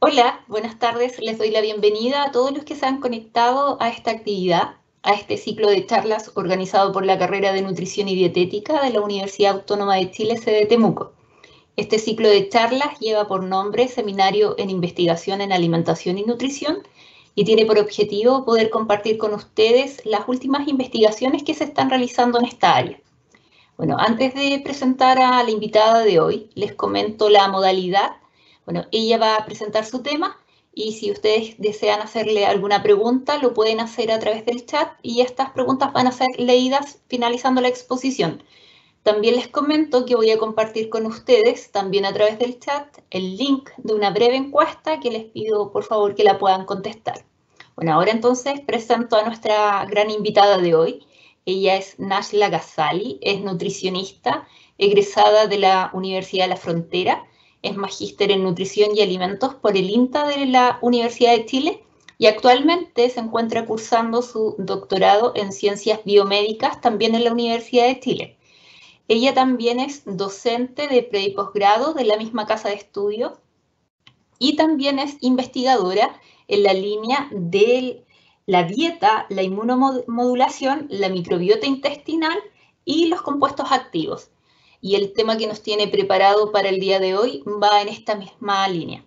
Hola, buenas tardes. Les doy la bienvenida a todos los que se han conectado a esta actividad, a este ciclo de charlas organizado por la carrera de Nutrición y Dietética de la Universidad Autónoma de Chile, sede Temuco. Este ciclo de charlas lleva por nombre Seminario en Investigación en Alimentación y Nutrición y tiene por objetivo poder compartir con ustedes las últimas investigaciones que se están realizando en esta área. Bueno, antes de presentar a la invitada de hoy, les comento la modalidad. Bueno, ella va a presentar su tema y si ustedes desean hacerle alguna pregunta, lo pueden hacer a través del chat y estas preguntas van a ser leídas finalizando la exposición. También les comento que voy a compartir con ustedes, también a través del chat, el link de una breve encuesta que les pido por favor que la puedan contestar. Bueno, ahora entonces presento a nuestra gran invitada de hoy. Ella es Nashla Ghazali, es nutricionista, egresada de la Universidad de la Frontera, es magíster en nutrición y alimentos por el INTA de la Universidad de Chile y actualmente se encuentra cursando su doctorado en ciencias biomédicas también en la Universidad de Chile. Ella también es docente de pre y posgrado de la misma casa de estudio y también es investigadora en la línea de la dieta, la inmunomodulación, la microbiota intestinal y los compuestos activos. Y el tema que nos tiene preparado para el día de hoy va en esta misma línea.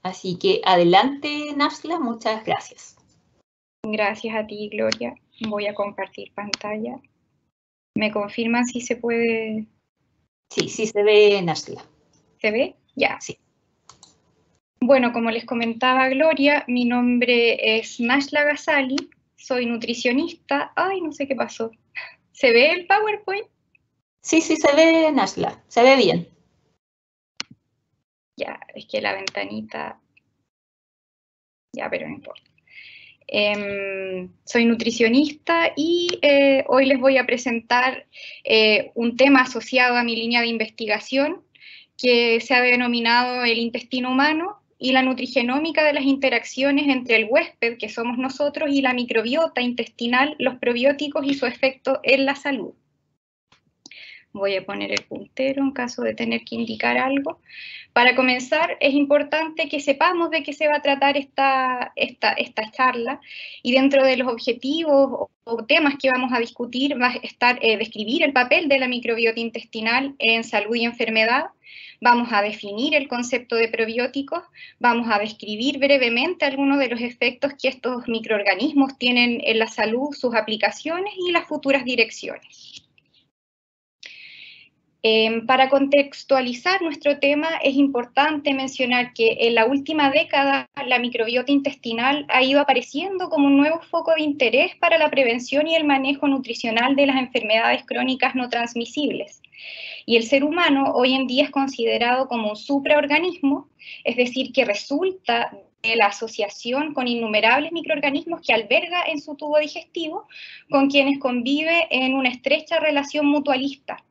Así que adelante, Nashla, muchas gracias. Gracias a ti, Gloria. Voy a compartir pantalla. ¿Me confirman si se puede? Sí, sí se ve, Nashla. ¿Se ve? Ya. Sí. Bueno, como les comentaba Gloria, mi nombre es Nashla Ghazali, soy nutricionista. Ay, no sé qué pasó. ¿Se ve el PowerPoint? Sí, sí se ve, Nashla, se ve bien. Ya, es que la ventanita... Ya, pero no importa. Soy nutricionista y hoy les voy a presentar un tema asociado a mi línea de investigación que se ha denominado el intestino humano y la nutrigenómica de las interacciones entre el huésped, que somos nosotros, y la microbiota intestinal, los probióticos y su efecto en la salud. Voy a poner el puntero en caso de tener que indicar algo. Para comenzar, es importante que sepamos de qué se va a tratar esta charla, y dentro de los objetivos o temas que vamos a discutir va a estar describir el papel de la microbiota intestinal en salud y enfermedad. Vamos a definir el concepto de probióticos, vamos a describir brevemente algunos de los efectos que estos microorganismos tienen en la salud, sus aplicaciones y las futuras direcciones. Para contextualizar nuestro tema, es importante mencionar que en la última década la microbiota intestinal ha ido apareciendo como un nuevo foco de interés para la prevención y el manejo nutricional de las enfermedades crónicas no transmisibles. Y el ser humano hoy en día es considerado como un supraorganismo, es decir, que resulta de la asociación con innumerables microorganismos que alberga en su tubo digestivo, con quienes convive en una estrecha relación mutualista.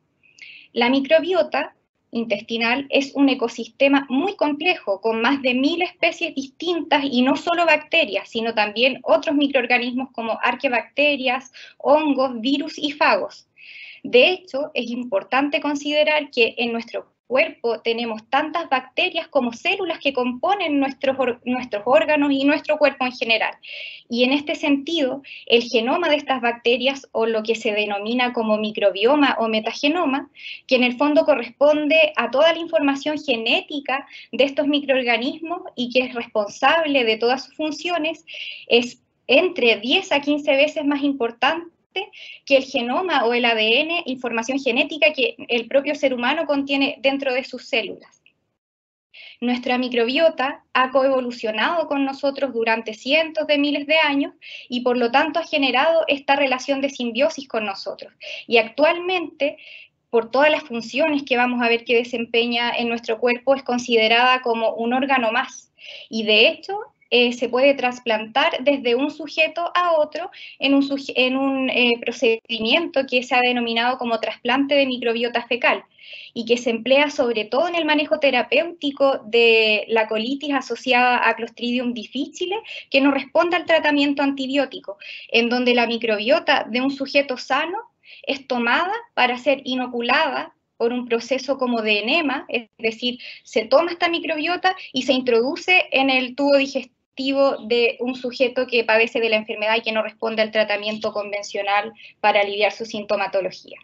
La microbiota intestinal es un ecosistema muy complejo, con más de 1000 especies distintas, y no solo bacterias, sino también otros microorganismos como arqueabacterias, hongos, virus y fagos. De hecho, es importante considerar que en nuestro cuerpo tenemos tantas bacterias como células que componen nuestros órganos y nuestro cuerpo en general. Y en este sentido, el genoma de estas bacterias, o lo que se denomina como microbioma o metagenoma, que en el fondo corresponde a toda la información genética de estos microorganismos y que es responsable de todas sus funciones, es entre 10 a 15 veces más importante que el genoma o el ADN, información genética que el propio ser humano contiene dentro de sus células. Nuestra microbiota ha coevolucionado con nosotros durante cientos de miles de años y por lo tanto ha generado esta relación de simbiosis con nosotros. Y actualmente, por todas las funciones que vamos a ver que desempeña en nuestro cuerpo, es considerada como un órgano más. Y de hecho, se puede trasplantar desde un sujeto a otro en un procedimiento que se ha denominado como trasplante de microbiota fecal, y que se emplea sobre todo en el manejo terapéutico de la colitis asociada a Clostridium difficile, que no responde al tratamiento antibiótico, en donde la microbiota de un sujeto sano es tomada para ser inoculada por un proceso como de enema, es decir, se toma esta microbiota y se introduce en el tubo digestivo de un sujeto que padece de la enfermedad y que no responde al tratamiento convencional para aliviar su sintomatología.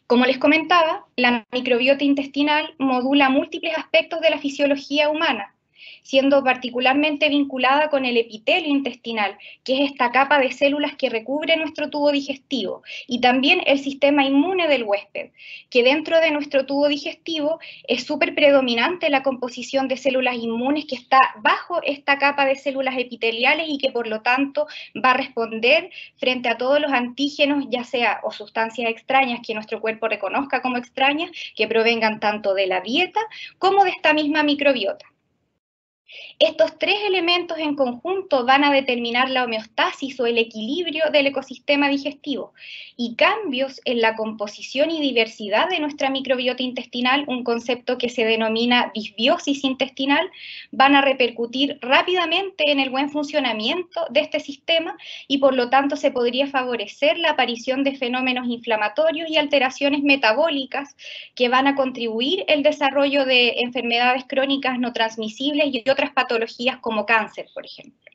Como les comentaba, la microbiota intestinal modula múltiples aspectos de la fisiología humana, siendo particularmente vinculada con el epitelio intestinal, que es esta capa de células que recubre nuestro tubo digestivo, y también el sistema inmune del huésped, que dentro de nuestro tubo digestivo es súper predominante la composición de células inmunes que está bajo esta capa de células epiteliales y que por lo tanto va a responder frente a todos los antígenos, ya sea o sustancias extrañas que nuestro cuerpo reconozca como extrañas, que provengan tanto de la dieta como de esta misma microbiota. Estos tres elementos en conjunto van a determinar la homeostasis o el equilibrio del ecosistema digestivo, y cambios en la composición y diversidad de nuestra microbiota intestinal, un concepto que se denomina disbiosis intestinal, van a repercutir rápidamente en el buen funcionamiento de este sistema y por lo tanto se podría favorecer la aparición de fenómenos inflamatorios y alteraciones metabólicas que van a contribuir el desarrollo de enfermedades crónicas no transmisibles y otras patologías como cáncer, por ejemplo.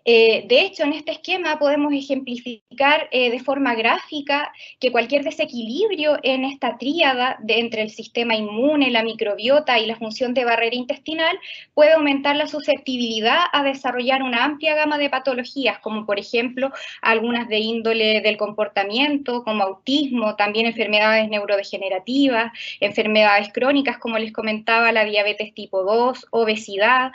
De hecho, en este esquema podemos ejemplificar de forma gráfica que cualquier desequilibrio en esta tríada entre el sistema inmune, la microbiota y la función de barrera intestinal puede aumentar la susceptibilidad a desarrollar una amplia gama de patologías, como por ejemplo algunas de índole del comportamiento, como autismo, también enfermedades neurodegenerativas, enfermedades crónicas, como les comentaba, la diabetes tipo 2, obesidad.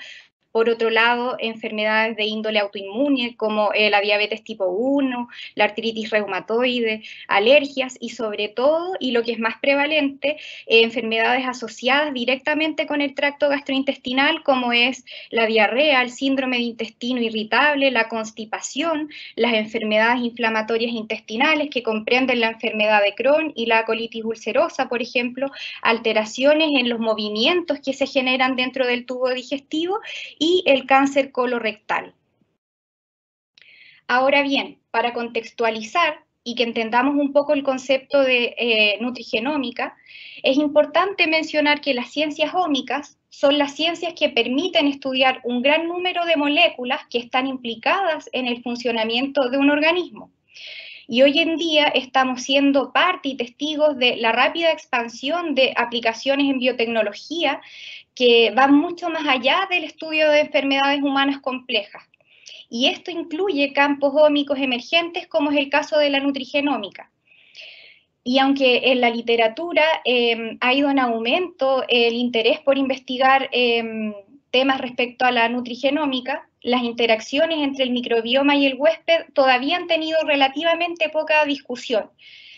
Por otro lado, enfermedades de índole autoinmune como la diabetes tipo 1, la artritis reumatoide, alergias y sobre todo, y lo que es más prevalente, enfermedades asociadas directamente con el tracto gastrointestinal como es la diarrea, el síndrome de intestino irritable, la constipación, las enfermedades inflamatorias intestinales que comprenden la enfermedad de Crohn y la colitis ulcerosa, por ejemplo, alteraciones en los movimientos que se generan dentro del tubo digestivo y el cáncer colorectal. Ahora bien, para contextualizar y que entendamos un poco el concepto de nutrigenómica, es importante mencionar que las ciencias ómicas son las ciencias que permiten estudiar un gran número de moléculas que están implicadas en el funcionamiento de un organismo. Y hoy en día estamos siendo parte y testigos de la rápida expansión de aplicaciones en biotecnología que van mucho más allá del estudio de enfermedades humanas complejas. Y esto incluye campos ómicos emergentes, como es el caso de la nutrigenómica. Y aunque en la literatura ha ido en aumento el interés por investigar temas respecto a la nutrigenómica, las interacciones entre el microbioma y el huésped todavía han tenido relativamente poca discusión.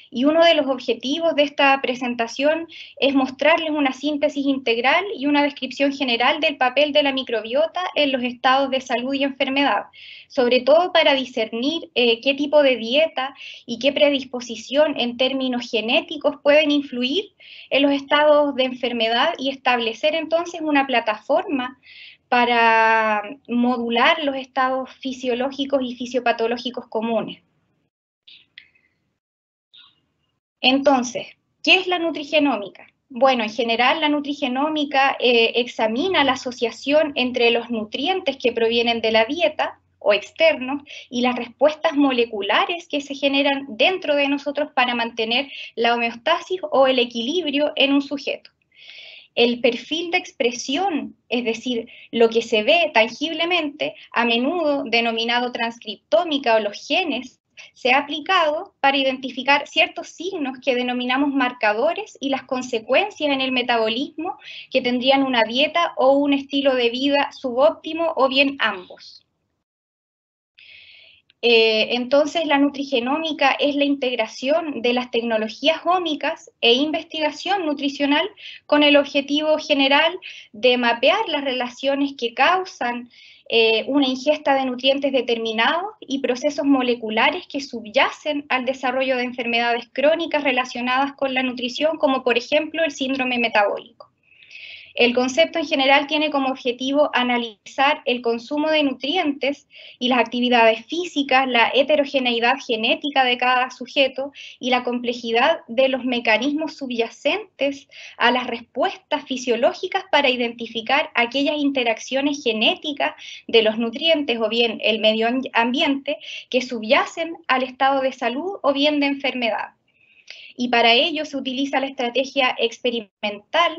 Y uno de los objetivos de esta presentación es mostrarles una síntesis integral y una descripción general del papel de la microbiota en los estados de salud y enfermedad, sobre todo para discernir qué tipo de dieta y qué predisposición en términos genéticos pueden influir en los estados de enfermedad y establecer entonces una plataforma para modular los estados fisiológicos y fisiopatológicos comunes. Entonces, ¿qué es la nutrigenómica? Bueno, en general la nutrigenómica examina la asociación entre los nutrientes que provienen de la dieta o externos y las respuestas moleculares que se generan dentro de nosotros para mantener la homeostasis o el equilibrio en un sujeto. El perfil de expresión, es decir, lo que se ve tangiblemente, a menudo denominado transcriptómica o los genes, se ha aplicado para identificar ciertos signos que denominamos marcadores y las consecuencias en el metabolismo que tendrían una dieta o un estilo de vida subóptimo o bien ambos. Entonces, la nutrigenómica es la integración de las tecnologías ómicas e investigación nutricional con el objetivo general de mapear las relaciones que causan una ingesta de nutrientes determinados y procesos moleculares que subyacen al desarrollo de enfermedades crónicas relacionadas con la nutrición, como por ejemplo el síndrome metabólico. El concepto en general tiene como objetivo analizar el consumo de nutrientes y las actividades físicas, la heterogeneidad genética de cada sujeto y la complejidad de los mecanismos subyacentes a las respuestas fisiológicas para identificar aquellas interacciones genéticas de los nutrientes o bien el medio ambiente que subyacen al estado de salud o bien de enfermedad. Y para ello se utiliza la estrategia experimental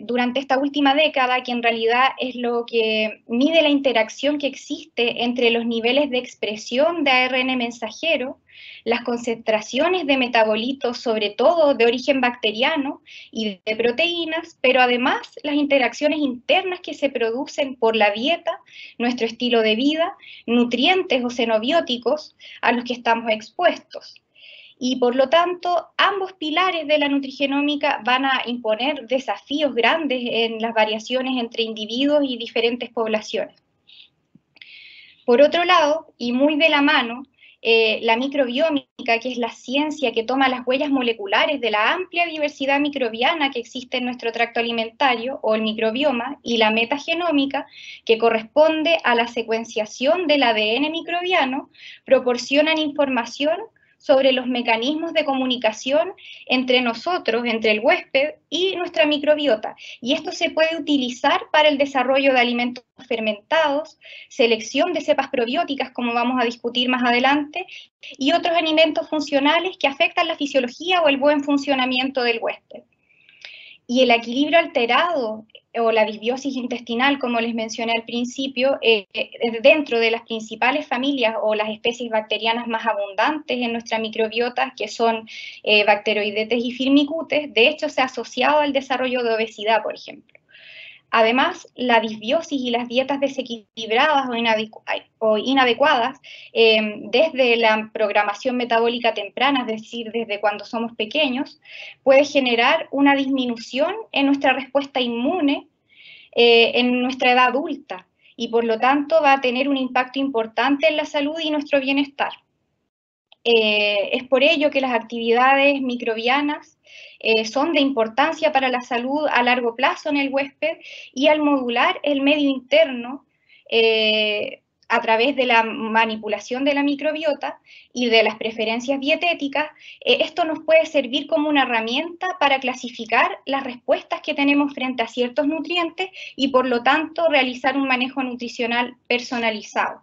durante esta última década, que en realidad es lo que mide la interacción que existe entre los niveles de expresión de ARN mensajero, las concentraciones de metabolitos, sobre todo de origen bacteriano, y de proteínas, pero además las interacciones internas que se producen por la dieta, nuestro estilo de vida, nutrientes o xenobióticos a los que estamos expuestos. Y por lo tanto, ambos pilares de la nutrigenómica van a imponer desafíos grandes en las variaciones entre individuos y diferentes poblaciones. Por otro lado, y muy de la mano, la microbiómica, que es la ciencia que toma las huellas moleculares de la amplia diversidad microbiana que existe en nuestro tracto alimentario, o el microbioma, y la metagenómica, que corresponde a la secuenciación del ADN microbiano, proporcionan información sobre los mecanismos de comunicación entre nosotros, entre el huésped y nuestra microbiota. Y esto se puede utilizar para el desarrollo de alimentos fermentados, selección de cepas probióticas, como vamos a discutir más adelante, y otros alimentos funcionales que afectan la fisiología o el buen funcionamiento del huésped. Y el equilibrio alterado o la disbiosis intestinal, como les mencioné al principio, dentro de las principales familias o las especies bacterianas más abundantes en nuestra microbiota, que son Bacteroidetes y Firmicutes, de hecho se ha asociado al desarrollo de obesidad, por ejemplo. Además, la disbiosis y las dietas desequilibradas o inadecuadas, desde la programación metabólica temprana, es decir, desde cuando somos pequeños, puede generar una disminución en nuestra respuesta inmune en nuestra edad adulta, y por lo tanto va a tener un impacto importante en la salud y nuestro bienestar. Es por ello que las actividades microbianas son de importancia para la salud a largo plazo en el huésped, y al modular el medio interno a través de la manipulación de la microbiota y de las preferencias dietéticas, esto nos puede servir como una herramienta para clasificar las respuestas que tenemos frente a ciertos nutrientes y por lo tanto realizar un manejo nutricional personalizado.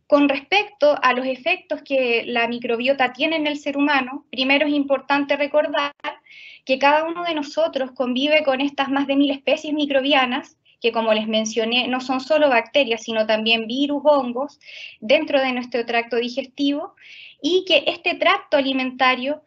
Con respecto a los efectos que la microbiota tiene en el ser humano, primero es importante recordar que cada uno de nosotros convive con estas más de 1000 especies microbianas, que como les mencioné, no son solo bacterias, sino también virus, hongos, dentro de nuestro tracto digestivo, y que este tracto alimentario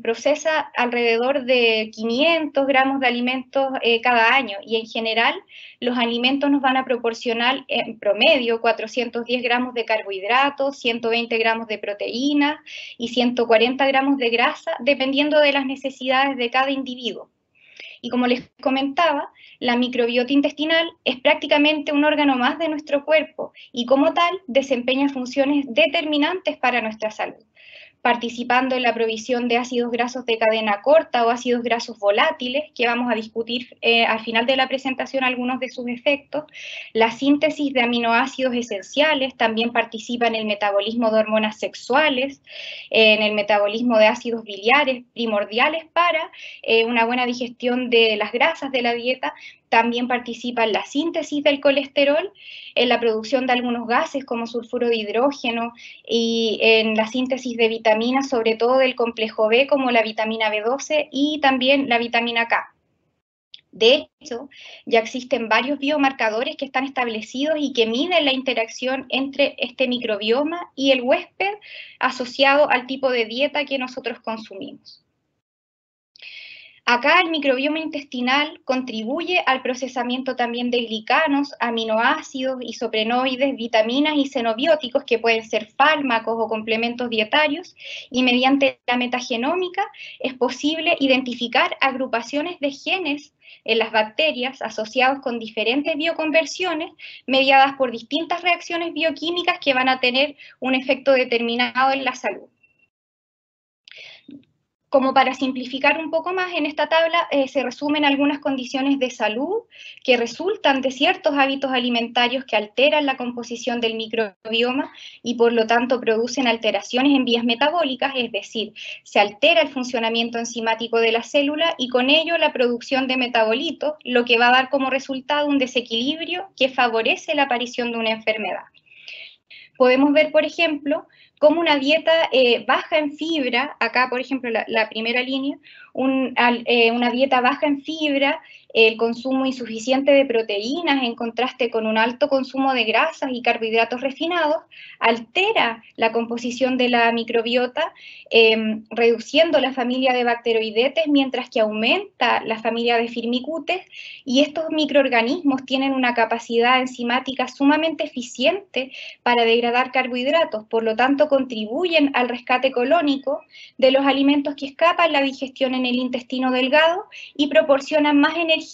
procesa alrededor de 500 gramos de alimentos cada año, y en general los alimentos nos van a proporcionar en promedio 410 gramos de carbohidratos, 120 gramos de proteínas y 140 gramos de grasa, dependiendo de las necesidades de cada individuo. Y como les comentaba, la microbiota intestinal es prácticamente un órgano más de nuestro cuerpo y como tal desempeña funciones determinantes para nuestra salud, participando en la provisión de ácidos grasos de cadena corta o ácidos grasos volátiles, que vamos a discutir al final de la presentación algunos de sus efectos. La síntesis de aminoácidos esenciales también participa en el metabolismo de hormonas sexuales, en el metabolismo de ácidos biliares primordiales para una buena digestión de las grasas de la dieta. También participa en la síntesis del colesterol, en la producción de algunos gases como sulfuro de hidrógeno y en la síntesis de vitaminas, sobre todo del complejo B, como la vitamina B12 y también la vitamina K. De hecho, ya existen varios biomarcadores que están establecidos y que miden la interacción entre este microbioma y el huésped asociado al tipo de dieta que nosotros consumimos. Acá el microbioma intestinal contribuye al procesamiento también de glicanos, aminoácidos, isoprenoides, vitaminas y xenobióticos, que pueden ser fármacos o complementos dietarios, y mediante la metagenómica es posible identificar agrupaciones de genes en las bacterias asociados con diferentes bioconversiones mediadas por distintas reacciones bioquímicas que van a tener un efecto determinado en la salud. Como para simplificar un poco más, en esta tabla se resumen algunas condiciones de salud que resultan de ciertos hábitos alimentarios que alteran la composición del microbioma y por lo tanto producen alteraciones en vías metabólicas, es decir, se altera el funcionamiento enzimático de la célula y con ello la producción de metabolitos, lo que va a dar como resultado un desequilibrio que favorece la aparición de una enfermedad. Podemos ver, por ejemplo, cómo una dieta baja en fibra, acá por ejemplo la primera línea, una dieta baja en fibra, el consumo insuficiente de proteínas en contraste con un alto consumo de grasas y carbohidratos refinados, altera la composición de la microbiota, reduciendo la familia de bacteroidetes mientras que aumenta la familia de firmicutes, y estos microorganismos tienen una capacidad enzimática sumamente eficiente para degradar carbohidratos, por lo tanto contribuyen al rescate colónico de los alimentos que escapan la digestión en el intestino delgado y proporcionan más energía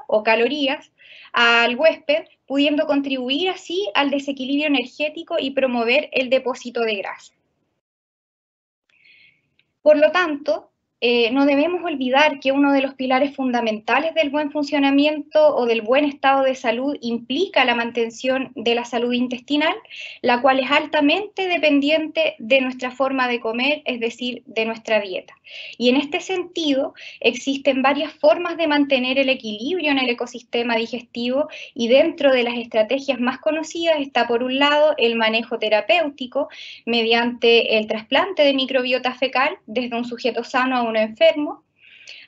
o calorías al huésped, pudiendo contribuir así al desequilibrio energético y promover el depósito de grasa. Por lo tanto, no debemos olvidar que uno de los pilares fundamentales del buen funcionamiento o del buen estado de salud implica la mantención de la salud intestinal, la cual es altamente dependiente de nuestra forma de comer, es decir, de nuestra dieta. Y en este sentido, existen varias formas de mantener el equilibrio en el ecosistema digestivo y dentro de las estrategias más conocidas está, por un lado, el manejo terapéutico mediante el trasplante de microbiota fecal desde un sujeto sano a uno enfermo.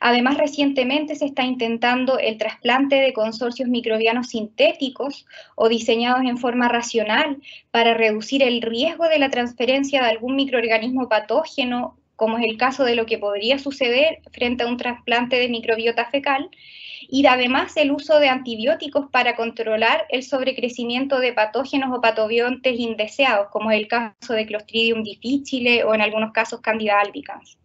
Además, recientemente se está intentando el trasplante de consorcios microbianos sintéticos o diseñados en forma racional para reducir el riesgo de la transferencia de algún microorganismo patógeno, como es el caso de lo que podría suceder frente a un trasplante de microbiota fecal, y además el uso de antibióticos para controlar el sobrecrecimiento de patógenos o patobiontes indeseados, como es el caso de Clostridium difficile o en algunos casos Candida albicans.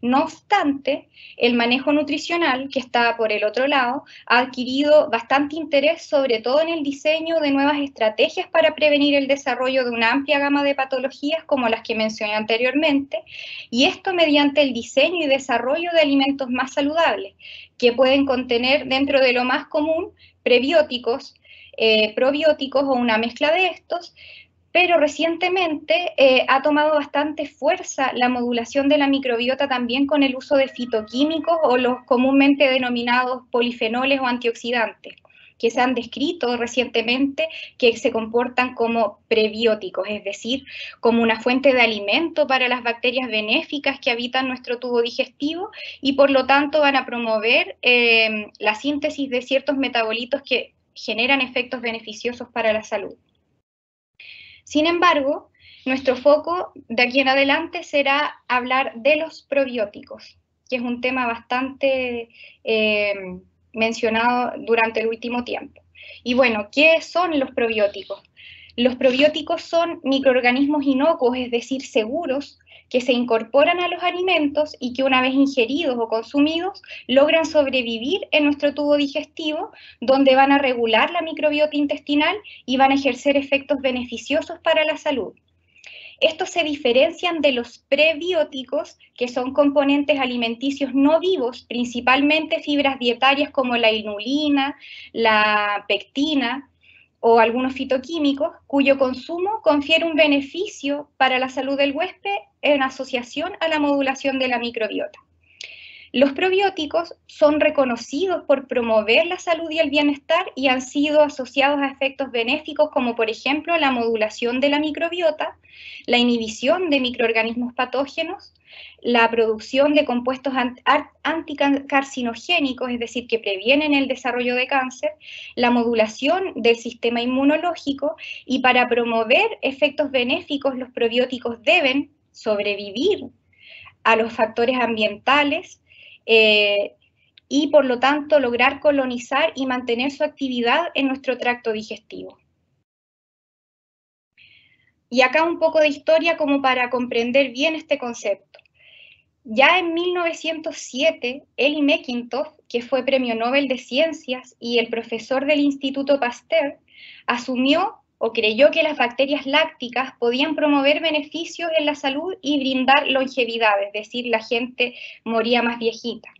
No obstante, el manejo nutricional, que está por el otro lado, ha adquirido bastante interés, sobre todo en el diseño de nuevas estrategias para prevenir el desarrollo de una amplia gama de patologías como las que mencioné anteriormente, y esto mediante el diseño y desarrollo de alimentos más saludables, que pueden contener dentro de lo más común prebióticos, probióticos o una mezcla de estos. Pero recientemente ha tomado bastante fuerza la modulación de la microbiota también con el uso de fitoquímicos o los comúnmente denominados polifenoles o antioxidantes, que se han descrito recientemente que se comportan como prebióticos, es decir, como una fuente de alimento para las bacterias benéficas que habitan nuestro tubo digestivo y por lo tanto van a promover la síntesis de ciertos metabolitos que generan efectos beneficiosos para la salud. Sin embargo, nuestro foco de aquí en adelante será hablar de los probióticos, que es un tema bastante mencionado durante el último tiempo. Y bueno, ¿qué son los probióticos? Los probióticos son microorganismos inocuos, es decir, seguros, que se incorporan a los alimentos y que una vez ingeridos o consumidos logran sobrevivir en nuestro tubo digestivo, donde van a regular la microbiota intestinal y van a ejercer efectos beneficiosos para la salud. Estos se diferencian de los prebióticos, que son componentes alimenticios no vivos, principalmente fibras dietarias como la inulina, la pectina, o algunos fitoquímicos, cuyo consumo confiere un beneficio para la salud del huésped en asociación a la modulación de la microbiota. Los probióticos son reconocidos por promover la salud y el bienestar y han sido asociados a efectos benéficos como por ejemplo la modulación de la microbiota, la inhibición de microorganismos patógenos, la producción de compuestos anticarcinogénicos, es decir, que previenen el desarrollo de cáncer, la modulación del sistema inmunológico, y para promover efectos benéficos los probióticos deben sobrevivir a los factores ambientales y por lo tanto lograr colonizar y mantener su actividad en nuestro tracto digestivo. Y acá un poco de historia como para comprender bien este concepto. Ya en 1907, Elie McIntosh, que fue premio Nobel de Ciencias y el profesor del Instituto Pasteur, asumió o creyó que las bacterias lácticas podían promover beneficios en la salud y brindar longevidad, es decir, la gente moría más viejita.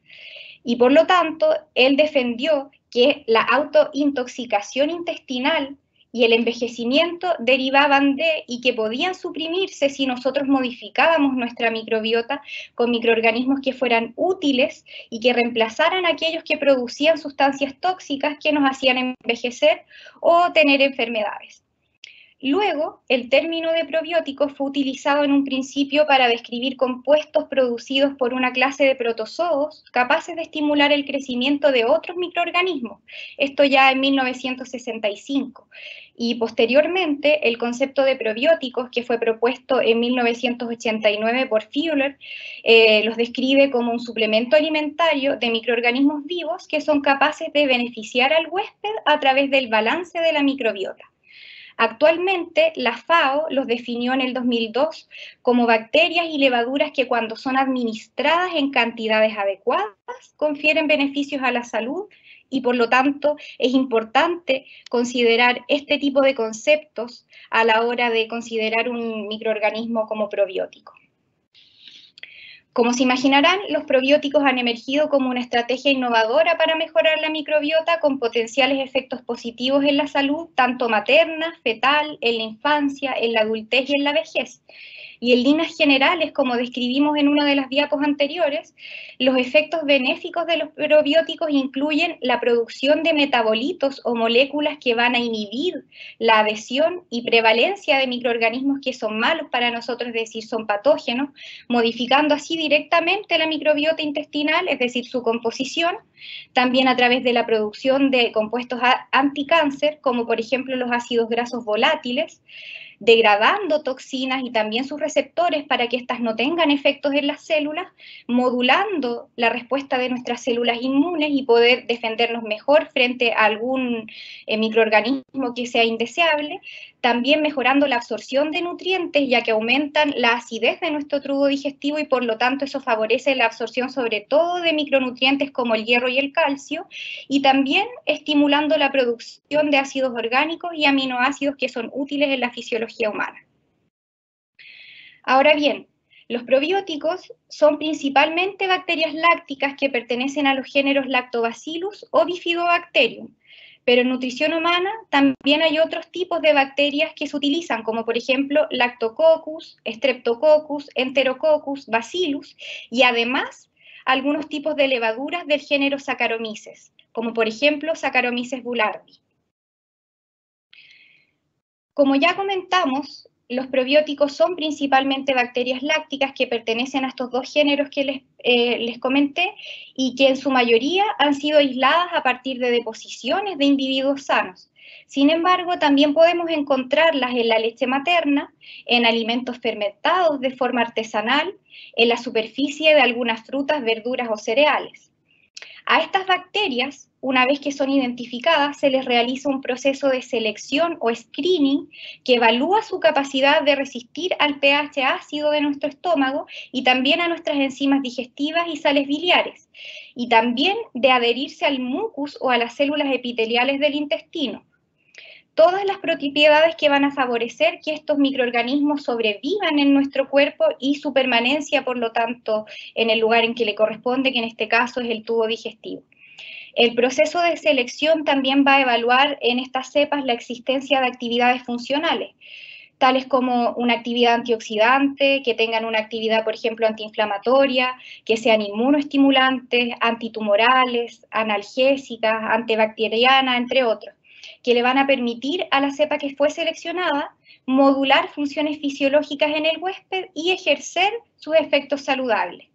Y por lo tanto, él defendió que la autointoxicación intestinal y el envejecimiento derivaban de y que podían suprimirse si nosotros modificábamos nuestra microbiota con microorganismos que fueran útiles y que reemplazaran a aquellos que producían sustancias tóxicas que nos hacían envejecer o tener enfermedades. Luego, el término de probiótico fue utilizado en un principio para describir compuestos producidos por una clase de protozoos capaces de estimular el crecimiento de otros microorganismos, esto ya en 1965. Y posteriormente, el concepto de probióticos, que fue propuesto en 1989 por Fuller, los describe como un suplemento alimentario de microorganismos vivos que son capaces de beneficiar al huésped a través del balance de la microbiota. Actualmente, la FAO los definió en el 2002 como bacterias y levaduras que cuando son administradas en cantidades adecuadas confieren beneficios a la salud y por lo tanto es importante considerar este tipo de conceptos a la hora de considerar un microorganismo como probiótico. Como se imaginarán, los probióticos han emergido como una estrategia innovadora para mejorar la microbiota con potenciales efectos positivos en la salud, tanto materna, fetal, en la infancia, en la adultez y en la vejez. Y en líneas generales, como describimos en una de las diapos anteriores, los efectos benéficos de los probióticos incluyen la producción de metabolitos o moléculas que van a inhibir la adhesión y prevalencia de microorganismos que son malos para nosotros, es decir, son patógenos, modificando así directamente la microbiota intestinal, es decir, su composición, también a través de la producción de compuestos anticáncer, como por ejemplo los ácidos grasos volátiles, degradando toxinas y también sus receptores para que éstas no tengan efectos en las células, modulando la respuesta de nuestras células inmunes y poder defendernos mejor frente a algún microorganismo que sea indeseable, también mejorando la absorción de nutrientes, ya que aumentan la acidez de nuestro tubo digestivo y por lo tanto eso favorece la absorción sobre todo de micronutrientes como el hierro y el calcio, y también estimulando la producción de ácidos orgánicos y aminoácidos que son útiles en la fisiología humana. Ahora bien, los probióticos son principalmente bacterias lácticas que pertenecen a los géneros Lactobacillus o Bifidobacterium, pero en nutrición humana también hay otros tipos de bacterias que se utilizan, como por ejemplo Lactococcus, Streptococcus, Enterococcus, Bacillus, y además algunos tipos de levaduras del género Saccharomyces, como por ejemplo Saccharomyces boulardii. Como ya comentamos, los probióticos son principalmente bacterias lácticas que pertenecen a estos dos géneros que les comenté y que en su mayoría han sido aisladas a partir de deposiciones de individuos sanos. Sin embargo, también podemos encontrarlas en la leche materna, en alimentos fermentados de forma artesanal, en la superficie de algunas frutas, verduras o cereales. A estas bacterias, una vez que son identificadas, se les realiza un proceso de selección o screening que evalúa su capacidad de resistir al pH ácido de nuestro estómago y también a nuestras enzimas digestivas y sales biliares, y también de adherirse al mucus o a las células epiteliales del intestino. Todas las propiedades que van a favorecer que estos microorganismos sobrevivan en nuestro cuerpo y su permanencia, por lo tanto, en el lugar en que le corresponde, que en este caso es el tubo digestivo. El proceso de selección también va a evaluar en estas cepas la existencia de actividades funcionales, tales como una actividad antioxidante, que tengan una actividad, por ejemplo, antiinflamatoria, que sean inmunoestimulantes, antitumorales, analgésicas, antibacterianas, entre otros, que le van a permitir a la cepa que fue seleccionada modular funciones fisiológicas en el huésped y ejercer sus efectos saludables.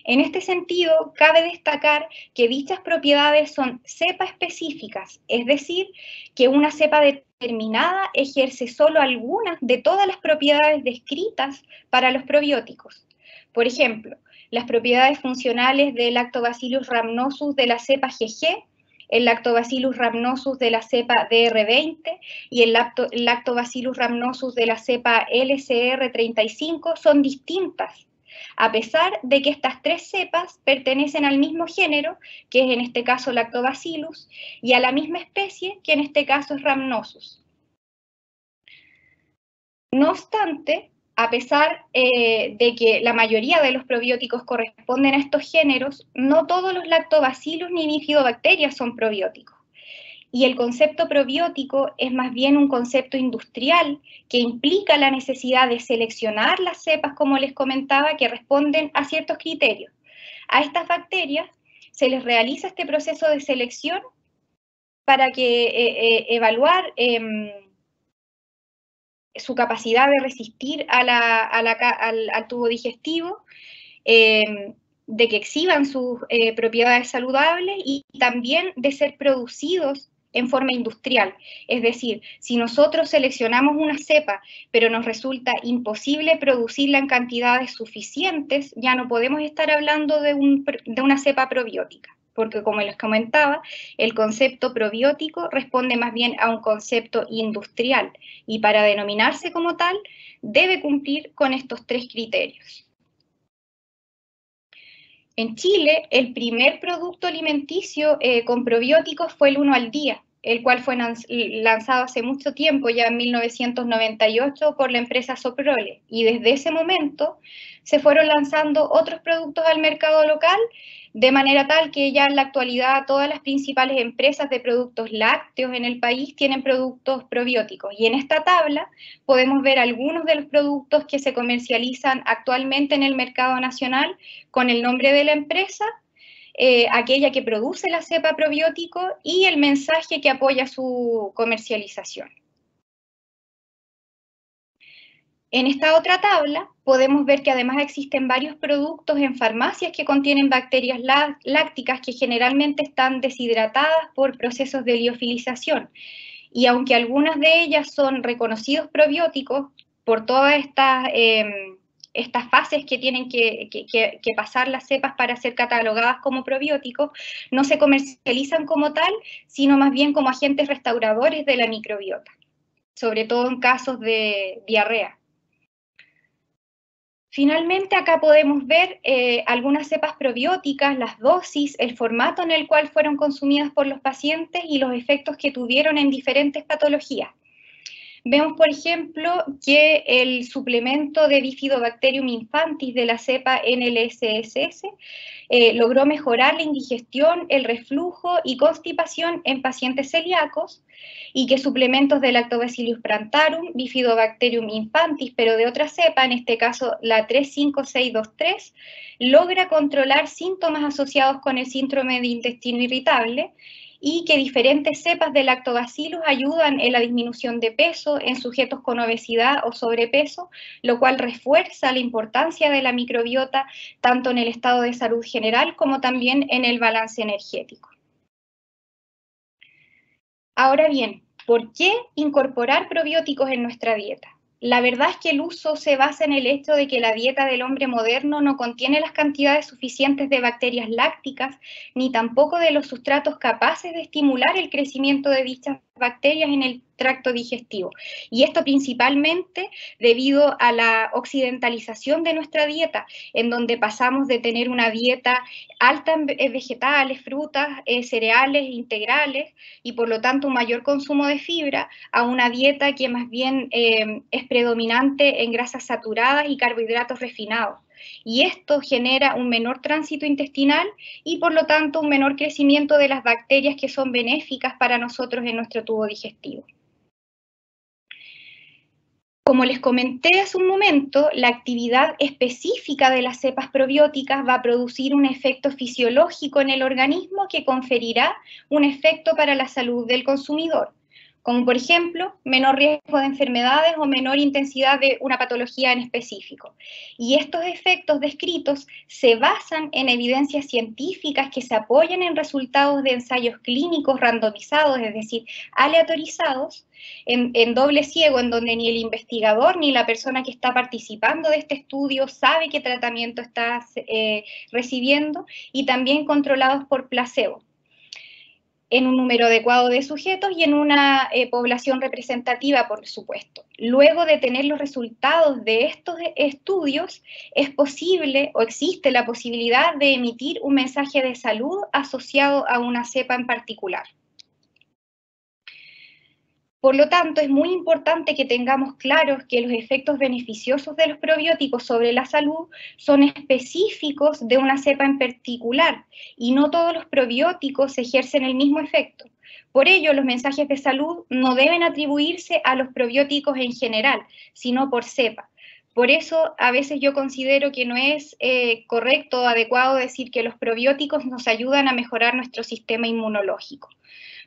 En este sentido, cabe destacar que dichas propiedades son cepa específicas, es decir, que una cepa determinada ejerce solo algunas de todas las propiedades descritas para los probióticos. Por ejemplo, las propiedades funcionales del Lactobacillus rhamnosus de la cepa GG, el Lactobacillus rhamnosus de la cepa DR20 y el Lactobacillus rhamnosus de la cepa LCR35 son distintas, a pesar de que estas tres cepas pertenecen al mismo género, que es en este caso Lactobacillus, y a la misma especie, que en este caso es Rhamnosus. No obstante, a pesar de que la mayoría de los probióticos corresponden a estos géneros, no todos los lactobacillus ni bifidobacterias son probióticos. Y el concepto probiótico es más bien un concepto industrial que implica la necesidad de seleccionar las cepas, como les comentaba, que responden a ciertos criterios. A estas bacterias se les realiza este proceso de selección para que evaluar su capacidad de resistir al tubo digestivo, de que exhiban sus propiedades saludables y también de ser producidos en forma industrial. Es decir, si nosotros seleccionamos una cepa, pero nos resulta imposible producirla en cantidades suficientes, ya no podemos estar hablando de una cepa probiótica, porque como les comentaba, el concepto probiótico responde más bien a un concepto industrial y para denominarse como tal, debe cumplir con estos tres criterios. En Chile, el primer producto alimenticio con probióticos fue el 1 al día, el cual fue lanzado hace mucho tiempo, ya en 1998, por la empresa Soprole. Y desde ese momento se fueron lanzando otros productos al mercado local, de manera tal que ya en la actualidad todas las principales empresas de productos lácteos en el país tienen productos probióticos. Y en esta tabla podemos ver algunos de los productos que se comercializan actualmente en el mercado nacional con el nombre de la empresa, aquella que produce la cepa probiótico y el mensaje que apoya su comercialización. En esta otra tabla podemos ver que además existen varios productos en farmacias que contienen bacterias lácticas que generalmente están deshidratadas por procesos de liofilización. Y aunque algunas de ellas son reconocidos probióticos por todas estas fases que tienen que pasar las cepas para ser catalogadas como probióticos, no se comercializan como tal, sino más bien como agentes restauradores de la microbiota, sobre todo en casos de diarrea. Finalmente, acá podemos ver algunas cepas probióticas, las dosis, el formato en el cual fueron consumidas por los pacientes y los efectos que tuvieron en diferentes patologías. Vemos, por ejemplo, que el suplemento de Bifidobacterium infantis de la cepa NLSS logró mejorar la indigestión, el reflujo y constipación en pacientes celíacos, y que suplementos de Lactobacillus plantarum, Bifidobacterium infantis, pero de otra cepa, en este caso la 35623, logra controlar síntomas asociados con el síndrome de intestino irritable, y que diferentes cepas de lactobacillus ayudan en la disminución de peso en sujetos con obesidad o sobrepeso, lo cual refuerza la importancia de la microbiota tanto en el estado de salud general como también en el balance energético. Ahora bien, ¿por qué incorporar probióticos en nuestra dieta? La verdad es que el uso se basa en el hecho de que la dieta del hombre moderno no contiene las cantidades suficientes de bacterias lácticas, ni tampoco de los sustratos capaces de estimular el crecimiento de dichas bacterias en el tracto digestivo. Y esto principalmente debido a la occidentalización de nuestra dieta, en donde pasamos de tener una dieta alta en vegetales, frutas, cereales, integrales, y por lo tanto un mayor consumo de fibra, a una dieta que más bien es predominante en grasas saturadas y carbohidratos refinados. Y esto genera un menor tránsito intestinal y por lo tanto un menor crecimiento de las bacterias que son benéficas para nosotros en nuestro tubo digestivo. Como les comenté hace un momento, la actividad específica de las cepas probióticas va a producir un efecto fisiológico en el organismo que conferirá un efecto para la salud del consumidor, como por ejemplo, menor riesgo de enfermedades o menor intensidad de una patología en específico. Y estos efectos descritos se basan en evidencias científicas que se apoyan en resultados de ensayos clínicos randomizados, es decir, aleatorizados, en doble ciego, en donde ni el investigador ni la persona que está participando de este estudio sabe qué tratamiento está recibiendo, y también controlados por placebo, en un número adecuado de sujetos y en una población representativa, por supuesto. Luego de tener los resultados de estos estudios, es posible o existe la posibilidad de emitir un mensaje de salud asociado a una cepa en particular. Por lo tanto, es muy importante que tengamos claros que los efectos beneficiosos de los probióticos sobre la salud son específicos de una cepa en particular y no todos los probióticos ejercen el mismo efecto. Por ello, los mensajes de salud no deben atribuirse a los probióticos en general, sino por cepa. Por eso, a veces yo considero que no es correcto o adecuado decir que los probióticos nos ayudan a mejorar nuestro sistema inmunológico,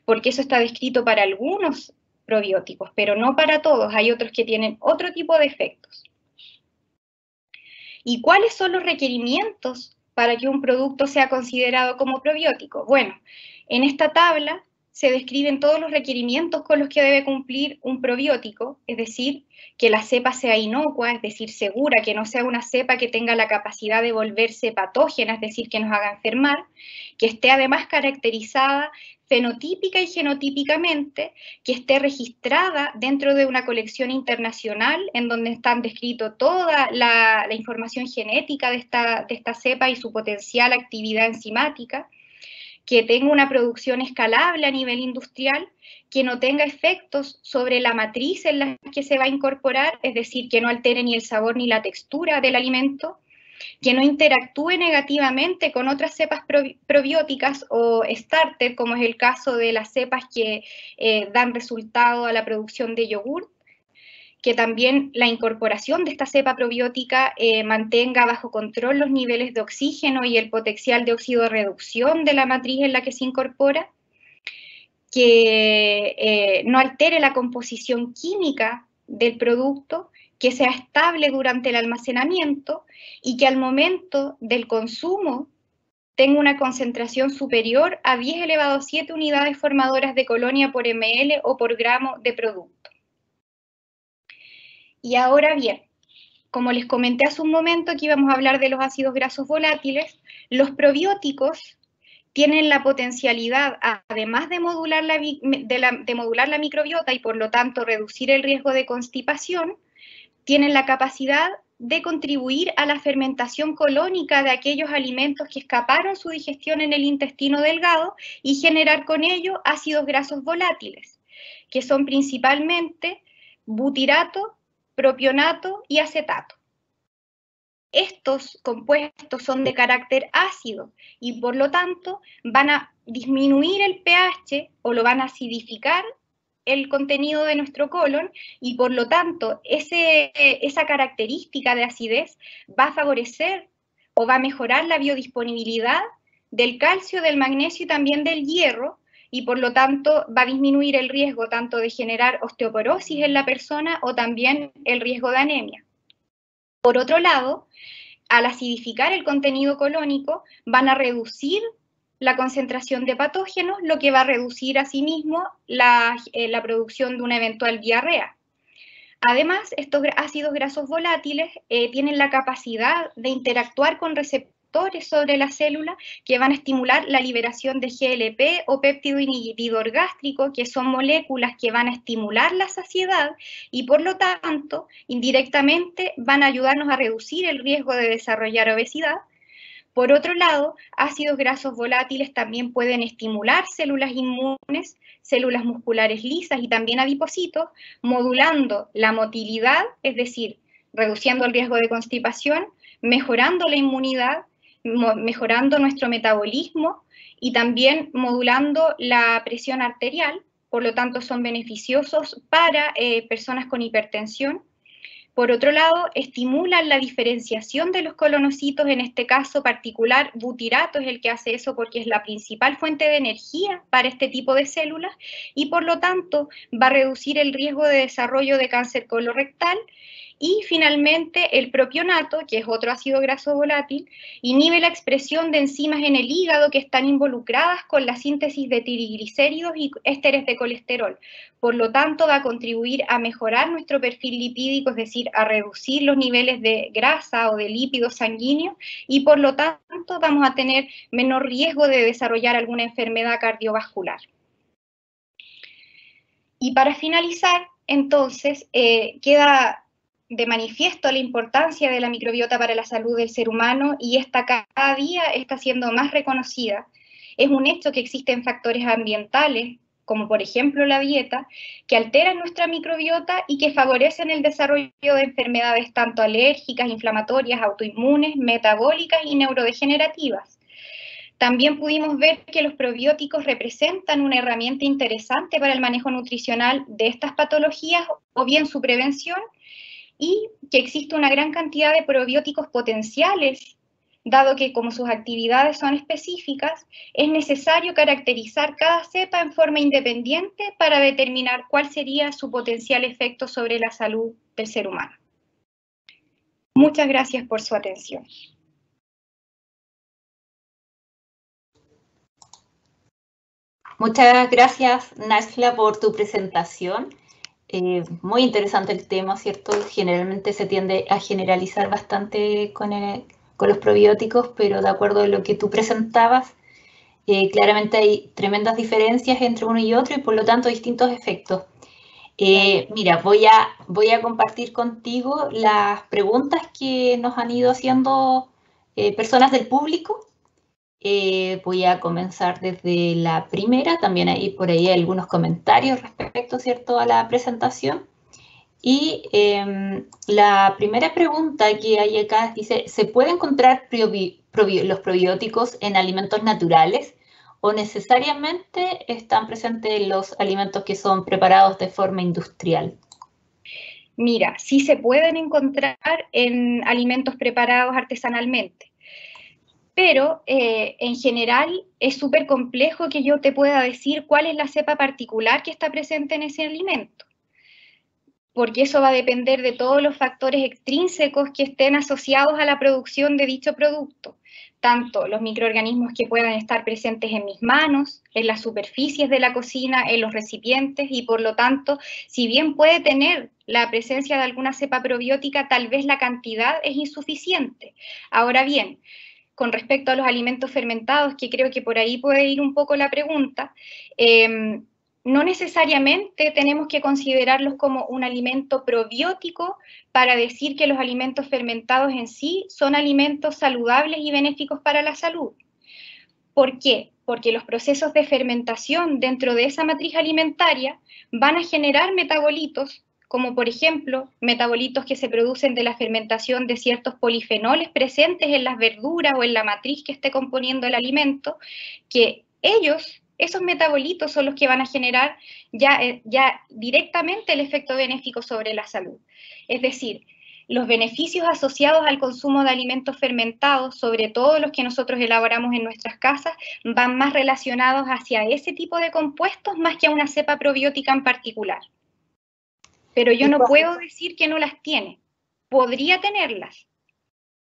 porque eso está descrito para algunos probióticos, pero no para todos. Hay otros que tienen otro tipo de efectos. ¿Y cuáles son los requerimientos para que un producto sea considerado como probiótico? Bueno, en esta tabla se describen todos los requerimientos con los que debe cumplir un probiótico, es decir, que la cepa sea inocua, es decir, segura, que no sea una cepa que tenga la capacidad de volverse patógena, es decir, que nos haga enfermar, que esté además caracterizada fenotípica y genotípicamente, que esté registrada dentro de una colección internacional en donde están descritos toda la información genética de esta cepa y su potencial actividad enzimática, que tenga una producción escalable a nivel industrial, que no tenga efectos sobre la matriz en la que se va a incorporar, es decir, que no altere ni el sabor ni la textura del alimento, que no interactúe negativamente con otras cepas probióticas o starter, como es el caso de las cepas que dan resultado a la producción de yogur, que también la incorporación de esta cepa probiótica mantenga bajo control los niveles de oxígeno y el potencial de oxidorreducción de la matriz en la que se incorpora, que no altere la composición química del producto, que sea estable durante el almacenamiento y que al momento del consumo tenga una concentración superior a 10 elevado a 7 unidades formadoras de colonia por ml o por gramo de producto. Y ahora bien, como les comenté hace un momento que íbamos a hablar de los ácidos grasos volátiles, los probióticos tienen la potencialidad, además de modular la microbiota y por lo tanto reducir el riesgo de constipación, tienen la capacidad de contribuir a la fermentación colónica de aquellos alimentos que escaparon su digestión en el intestino delgado y generar con ello ácidos grasos volátiles, que son principalmente butirato, propionato y acetato. Estos compuestos son de carácter ácido y por lo tanto van a disminuir el pH o lo van a acidificar el contenido de nuestro colon y por lo tanto esa característica de acidez va a favorecer o va a mejorar la biodisponibilidad del calcio, del magnesio y también del hierro y por lo tanto va a disminuir el riesgo tanto de generar osteoporosis en la persona o también el riesgo de anemia. Por otro lado, al acidificar el contenido colónico, van a reducir la concentración de patógenos, lo que va a reducir asimismo la producción de una eventual diarrea. Además, estos ácidos grasos volátiles tienen la capacidad de interactuar con receptores sobre la célula que van a estimular la liberación de GLP o péptido inhibidor gástrico, que son moléculas que van a estimular la saciedad y por lo tanto, indirectamente van a ayudarnos a reducir el riesgo de desarrollar obesidad. Por otro lado, ácidos grasos volátiles también pueden estimular células inmunes, células musculares lisas y también adipocitos, modulando la motilidad, es decir, reduciendo el riesgo de constipación, mejorando la inmunidad, mejorando nuestro metabolismo y también modulando la presión arterial, por lo tanto son beneficiosos para personas con hipertensión. Por otro lado, estimulan la diferenciación de los colonocitos, en este caso particular, butirato es el que hace eso porque es la principal fuente de energía para este tipo de células y por lo tanto va a reducir el riesgo de desarrollo de cáncer colorectal. Y finalmente el propionato, que es otro ácido graso volátil, inhibe la expresión de enzimas en el hígado que están involucradas con la síntesis de triglicéridos y ésteres de colesterol. Por lo tanto, va a contribuir a mejorar nuestro perfil lipídico, es decir, a reducir los niveles de grasa o de lípidos sanguíneos y por lo tanto vamos a tener menor riesgo de desarrollar alguna enfermedad cardiovascular. Y para finalizar, entonces, queda de manifiesto la importancia de la microbiota para la salud del ser humano y esta cada día está siendo más reconocida. Es un hecho que existen factores ambientales como por ejemplo la dieta, que alteran nuestra microbiota y que favorecen el desarrollo de enfermedades tanto alérgicas, inflamatorias, autoinmunes, metabólicas y neurodegenerativas. También pudimos ver que los probióticos representan una herramienta interesante para el manejo nutricional de estas patologías o bien su prevención, y que existe una gran cantidad de probióticos potenciales, dado que como sus actividades son específicas, es necesario caracterizar cada cepa en forma independiente para determinar cuál sería su potencial efecto sobre la salud del ser humano. Muchas gracias por su atención. Muchas gracias, Najla, por tu presentación. Muy interesante el tema, ¿cierto? Generalmente se tiende a generalizar bastante con los probióticos, pero de acuerdo a lo que tú presentabas, claramente hay tremendas diferencias entre uno y otro y por lo tanto distintos efectos. Mira, voy a compartir contigo las preguntas que nos han ido haciendo personas del público. Voy a comenzar desde la primera, también hay por ahí algunos comentarios respecto, ¿cierto?, a la presentación. Y la primera pregunta que hay acá dice, ¿se puede encontrar los probióticos en alimentos naturales o necesariamente están presentes en los alimentos que son preparados de forma industrial? Mira, sí se pueden encontrar en alimentos preparados artesanalmente. Pero en general es súper complejo que yo te pueda decir cuál es la cepa particular que está presente en ese alimento, porque eso va a depender de todos los factores extrínsecos que estén asociados a la producción de dicho producto, tanto los microorganismos que puedan estar presentes en mis manos, en las superficies de la cocina, en los recipientes, y por lo tanto, si bien puede tener la presencia de alguna cepa probiótica, tal vez la cantidad es insuficiente. Ahora bien, con respecto a los alimentos fermentados, que creo que por ahí puede ir un poco la pregunta, no necesariamente tenemos que considerarlos como un alimento probiótico para decir que los alimentos fermentados en sí son alimentos saludables y benéficos para la salud. ¿Por qué? Porque los procesos de fermentación dentro de esa matriz alimentaria van a generar metabolitos, como por ejemplo, metabolitos que se producen de la fermentación de ciertos polifenoles presentes en las verduras o en la matriz que esté componiendo el alimento, que esos metabolitos son los que van a generar ya directamente el efecto benéfico sobre la salud. Es decir, los beneficios asociados al consumo de alimentos fermentados, sobre todo los que nosotros elaboramos en nuestras casas, van más relacionados hacia ese tipo de compuestos más que a una cepa probiótica en particular. Pero yo no puedo decir que no las tiene. Podría tenerlas,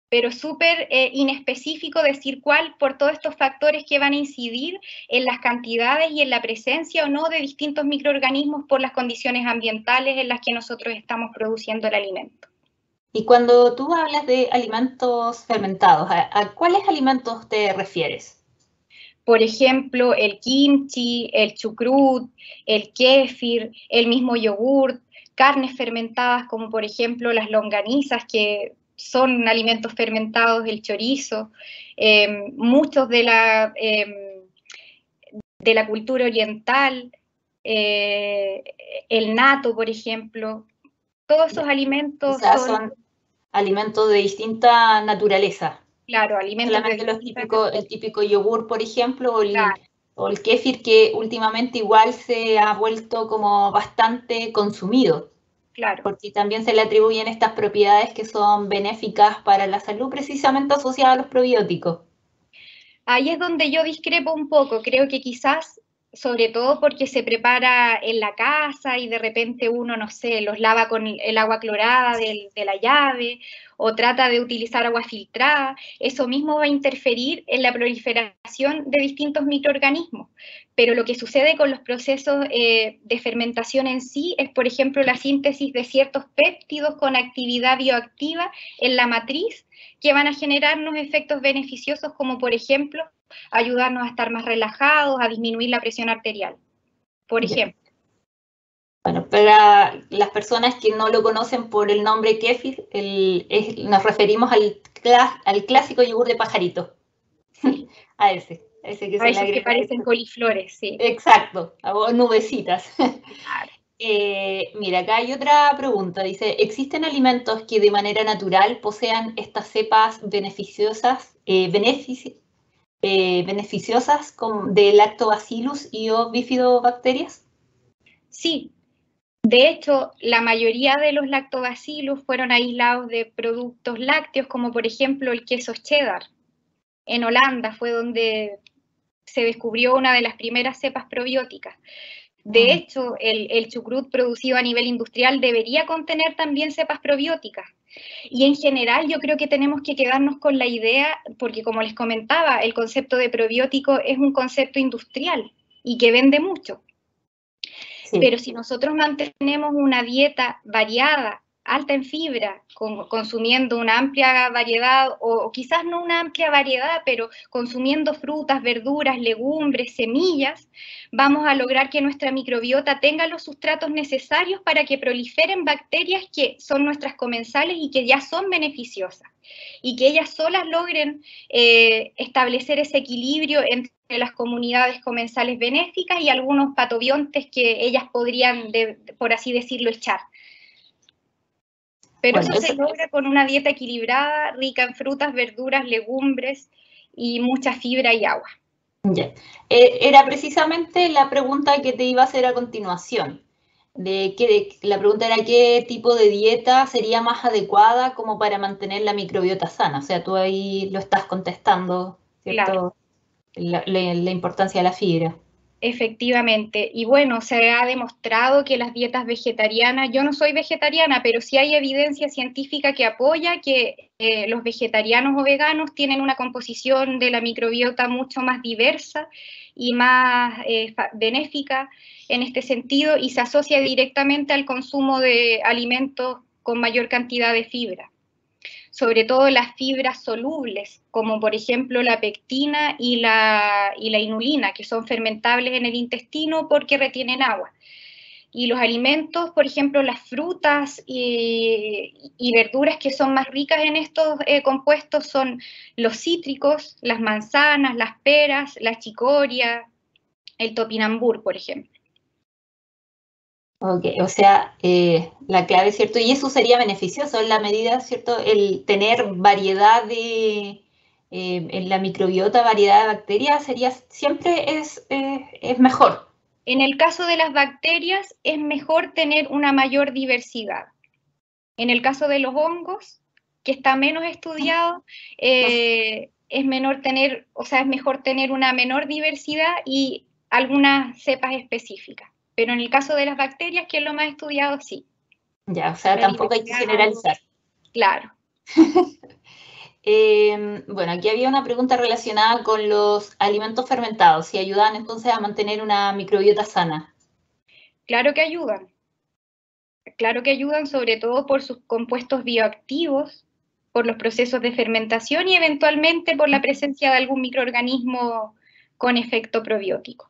pero es súper inespecífico decir cuál por todos estos factores que van a incidir en las cantidades y en la presencia o no de distintos microorganismos por las condiciones ambientales en las que nosotros estamos produciendo el alimento. Y cuando tú hablas de alimentos fermentados, ¿a cuáles alimentos te refieres? Por ejemplo, el kimchi, el chucrut, el kéfir, el mismo yogurt, carnes fermentadas como por ejemplo las longanizas, que son alimentos fermentados, el chorizo, muchos de la cultura oriental, el nato, por ejemplo. Todos esos alimentos son alimentos de distinta naturaleza. Claro, alimentos solamente el típico yogur, por ejemplo, o el kéfir, que últimamente igual se ha vuelto como bastante consumido. Claro. Porque también se le atribuyen estas propiedades que son benéficas para la salud, precisamente asociadas a los probióticos. Ahí es donde yo discrepo un poco. Creo que quizás, sobre todo porque se prepara en la casa y de repente uno, no sé, los lava con el agua clorada de la llave o trata de utilizar agua filtrada, eso mismo va a interferir en la proliferación de distintos microorganismos. Pero lo que sucede con los procesos de fermentación en sí es, por ejemplo, la síntesis de ciertos péptidos con actividad bioactiva en la matriz que van a generarnos efectos beneficiosos como, por ejemplo, ayudarnos a estar más relajados, a disminuir la presión arterial, por ejemplo. Bueno, para las personas que no lo conocen por el nombre kéfir, nos referimos al clásico yogur de pajarito, sí. a ese. Ese que A se le esos que agrega. parecen coliflores, sí. Exacto, o nubecitas. Claro. Mira, acá hay otra pregunta. Dice, ¿existen alimentos que de manera natural posean estas cepas beneficiosas, beneficiosas de Lactobacillus y o bifidobacterias? Sí, de hecho, la mayoría de los lactobacillus fueron aislados de productos lácteos, como por ejemplo el queso cheddar. En Holanda fue donde se descubrió una de las primeras cepas probióticas. De hecho, el chucrut producido a nivel industrial debería contener también cepas probióticas. Y en general yo creo que tenemos que quedarnos con la idea, porque como les comentaba, el concepto de probiótico es un concepto industrial y que vende mucho. Sí. Pero si nosotros mantenemos una dieta variada, alta en fibra, consumiendo una amplia variedad, o quizás no una amplia variedad, pero consumiendo frutas, verduras, legumbres, semillas, vamos a lograr que nuestra microbiota tenga los sustratos necesarios para que proliferen bacterias que son nuestras comensales y que ya son beneficiosas, y que ellas solas logren establecer ese equilibrio entre las comunidades comensales benéficas y algunos patobiontes que ellas podrían, por así decirlo, echar. Pero bueno, eso se logra con una dieta equilibrada, rica en frutas, verduras, legumbres y mucha fibra y agua. Yeah. Era precisamente la pregunta que te iba a hacer a continuación. La pregunta era qué tipo de dieta sería más adecuada como para mantener la microbiota sana. O sea, tú ahí lo estás contestando, ¿cierto? Claro. La importancia de la fibra. Efectivamente. Y bueno, se ha demostrado que las dietas vegetarianas, yo no soy vegetariana, pero sí hay evidencia científica que apoya que los vegetarianos o veganos tienen una composición de la microbiota mucho más diversa y más benéfica en este sentido y se asocia directamente al consumo de alimentos con mayor cantidad de fibra. Sobre todo las fibras solubles, como por ejemplo la pectina y la inulina, que son fermentables en el intestino porque retienen agua. Y los alimentos, por ejemplo, las frutas y verduras que son más ricas en estos compuestos son los cítricos, las manzanas, las peras, la chicoria, el topinambur, por ejemplo. Ok, o sea, la clave, ¿cierto? Y eso sería beneficioso en la medida, ¿cierto? El tener variedad en la microbiota, variedad de bacterias, siempre es mejor. En el caso de las bacterias, es mejor tener una mayor diversidad. En el caso de los hongos, que está menos estudiado, es mejor tener una menor diversidad y algunas cepas específicas. Pero en el caso de las bacterias, que es lo más estudiado, sí. Ya, o sea, tampoco hay que generalizar. Claro. Bueno, aquí había una pregunta relacionada con los alimentos fermentados, si ayudan entonces a mantener una microbiota sana. Claro que ayudan. Claro que ayudan, sobre todo por sus compuestos bioactivos, por los procesos de fermentación y eventualmente por la presencia de algún microorganismo con efecto probiótico.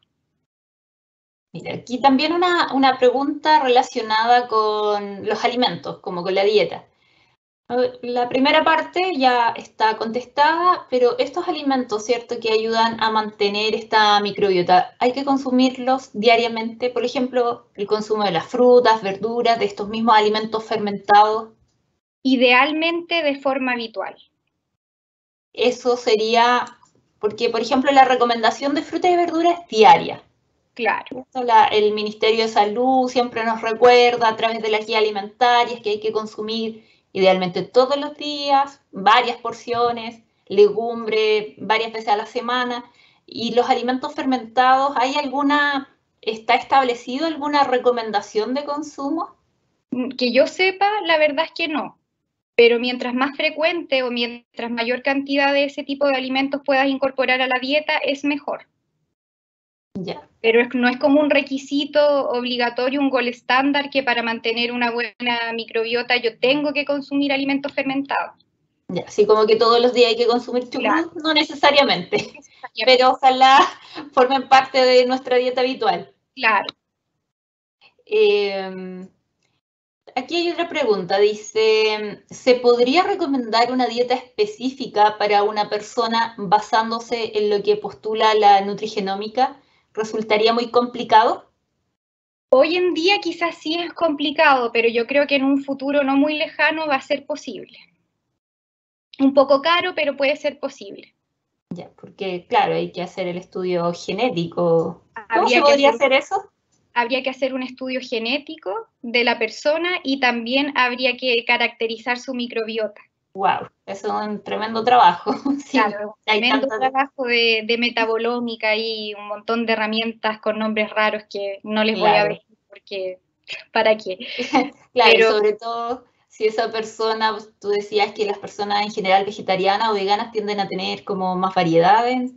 Mira, aquí también una pregunta relacionada con los alimentos, como con la dieta. La primera parte ya está contestada, pero estos alimentos, ¿cierto?, que ayudan a mantener esta microbiota, ¿hay que consumirlos diariamente? Por ejemplo, el consumo de las frutas, verduras, de estos mismos alimentos fermentados. Idealmente de forma habitual. Eso sería, porque por ejemplo la recomendación de frutas y verduras es diaria. Claro. El Ministerio de Salud siempre nos recuerda a través de las guías alimentarias que hay que consumir idealmente todos los días, varias porciones, legumbre varias veces a la semana. Y los alimentos fermentados, ¿está establecido alguna recomendación de consumo? Que yo sepa, la verdad es que no. Pero mientras más frecuente o mientras mayor cantidad de ese tipo de alimentos puedas incorporar a la dieta, es mejor. Ya. Pero no es como un requisito obligatorio, un gold estándar que para mantener una buena microbiota yo tengo que consumir alimentos fermentados. Ya, así como que todos los días hay que consumir chucrut, Claro. no necesariamente, pero ojalá formen parte de nuestra dieta habitual. Claro. aquí hay otra pregunta. Dice, ¿se podría recomendar una dieta específica para una persona basándose en lo que postula la nutrigenómica? ¿Resultaría muy complicado? Hoy en día quizás sí es complicado, pero yo creo que en un futuro no muy lejano va a ser posible. Un poco caro, pero puede ser posible. Ya, porque claro, hay que hacer el estudio genético. ¿Cómo se Habría que podría hacer, hacer eso? habría que hacer un estudio genético de la persona y también habría que caracterizar su microbiota. Wow, eso es un tremendo trabajo. Sí, Claro, un hay tremendo tantas. trabajo de metabolómica y un montón de herramientas con nombres raros que no les voy a Claro, decir porque, ¿para qué? claro, y Pero sobre todo si esa persona, pues, tú decías que las personas en general vegetarianas o veganas tienden a tener como más variedades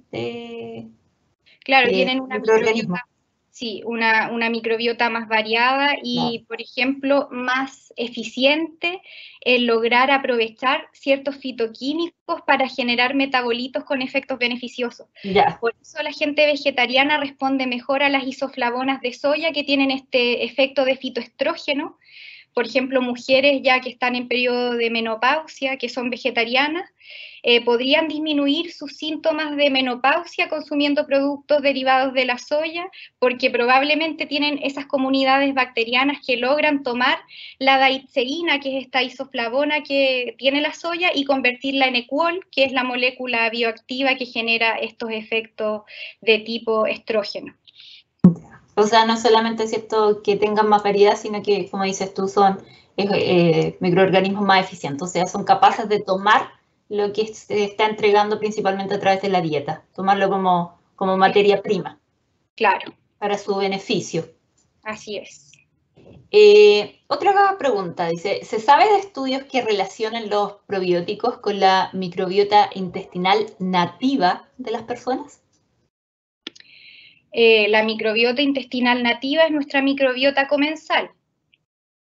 claro, de tienen una microorganismos. microbiota, sí, una microbiota más variada Claro, y, por ejemplo, más eficiente en lograr aprovechar ciertos fitoquímicos para generar metabolitos con efectos beneficiosos. ya, Por eso la gente vegetariana responde mejor a las isoflavonas de soya que tienen este efecto de fitoestrógeno. Por ejemplo, mujeres ya que están en periodo de menopausia, que son vegetarianas, podrían disminuir sus síntomas de menopausia consumiendo productos derivados de la soya, porque probablemente tienen esas comunidades bacterianas que logran tomar la daitzeína, que es esta isoflavona que tiene la soya, y convertirla en equol, que es la molécula bioactiva que genera estos efectos de tipo estrógeno. o sea, no solamente es cierto que tengan más variedad, sino que, como dices tú, son microorganismos más eficientes, o sea, son capaces de tomar lo que se está entregando principalmente a través de la dieta, tomarlo como materia prima Claro, para su beneficio. así es. Otra pregunta, dice, ¿se sabe de estudios que relacionan los probióticos con la microbiota intestinal nativa de las personas? La microbiota intestinal nativa es nuestra microbiota comensal,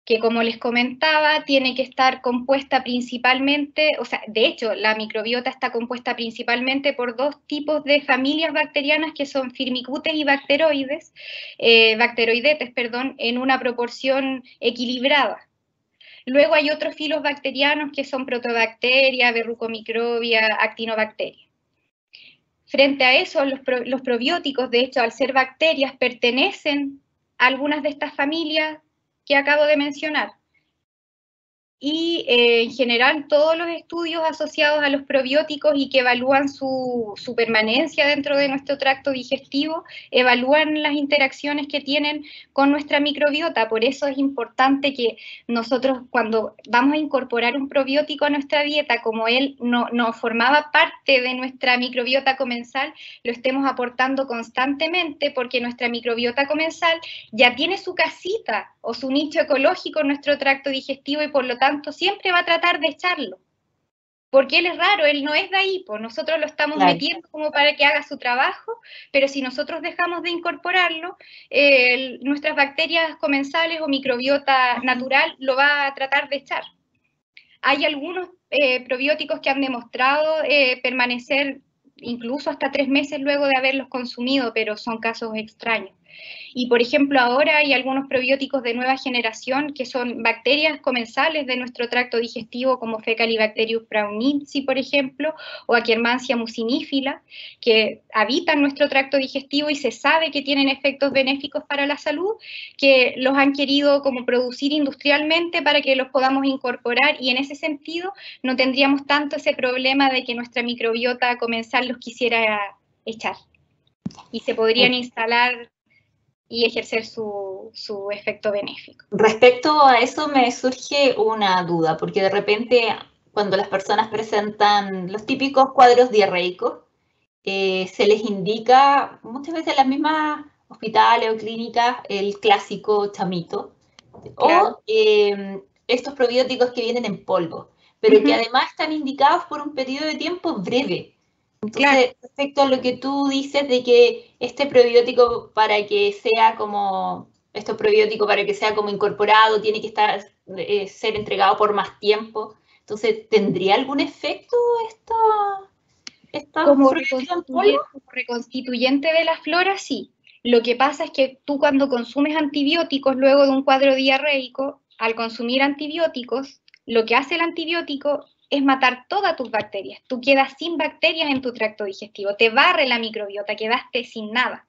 que como les comentaba, tiene que estar compuesta principalmente, o sea, de hecho, la microbiota está compuesta principalmente por dos tipos de familias bacterianas que son firmicutes y bacteroidetes, perdón, en una proporción equilibrada. Luego hay otros filos bacterianos que son protobacteria, verrucomicrobia, actinobacteria. Frente a eso, los probióticos, de hecho, al ser bacterias, pertenecen a algunas de estas familias que acabo de mencionar. Y en general todos los estudios asociados a los probióticos y que evalúan su permanencia dentro de nuestro tracto digestivo, evalúan las interacciones que tienen con nuestra microbiota. Por eso es importante que nosotros cuando vamos a incorporar un probiótico a nuestra dieta, como él no formaba parte de nuestra microbiota comensal, lo estemos aportando constantemente porque nuestra microbiota comensal ya tiene su casita o su nicho ecológico en nuestro tracto digestivo y por lo tanto siempre va a tratar de echarlo. Porque él es raro, él no es de ahí, pues nosotros lo estamos Claro. metiendo como para que haga su trabajo, pero si nosotros dejamos de incorporarlo, nuestras bacterias comensales o microbiota natural lo va a tratar de echar. Hay algunos probióticos que han demostrado permanecer incluso hasta 3 meses luego de haberlos consumido, pero son casos extraños. Y, por ejemplo, ahora hay algunos probióticos de nueva generación que son bacterias comensales de nuestro tracto digestivo, como Fecalibacterius praunici, por ejemplo, o Akkermansia mucinífila, que habitan nuestro tracto digestivo y se sabe que tienen efectos benéficos para la salud, que los han querido como producir industrialmente para que los podamos incorporar y en ese sentido no tendríamos tanto ese problema de que nuestra microbiota comensal los quisiera echar. Y se podrían instalar y ejercer su efecto benéfico. Respecto a eso me surge una duda, porque de repente cuando las personas presentan los típicos cuadros diarreicos, se les indica muchas veces en las mismas hospitales o clínicas el clásico chamito, Claro. o estos probióticos que vienen en polvo, pero que además están indicados por un periodo de tiempo breve. Claro. Entonces, respecto a lo que tú dices de que este probiótico para que sea como, este probiótico para que sea como incorporado tiene que estar, ser entregado por más tiempo, entonces, ¿tendría algún efecto esta Como probiótica en polvo? reconstituyente de la flora, sí. Lo que pasa es que tú cuando consumes antibióticos luego de un cuadro diarreico, al consumir antibióticos, lo que hace el antibiótico es matar todas tus bacterias. Tú quedas sin bacterias en tu tracto digestivo, te barre la microbiota, quedaste sin nada.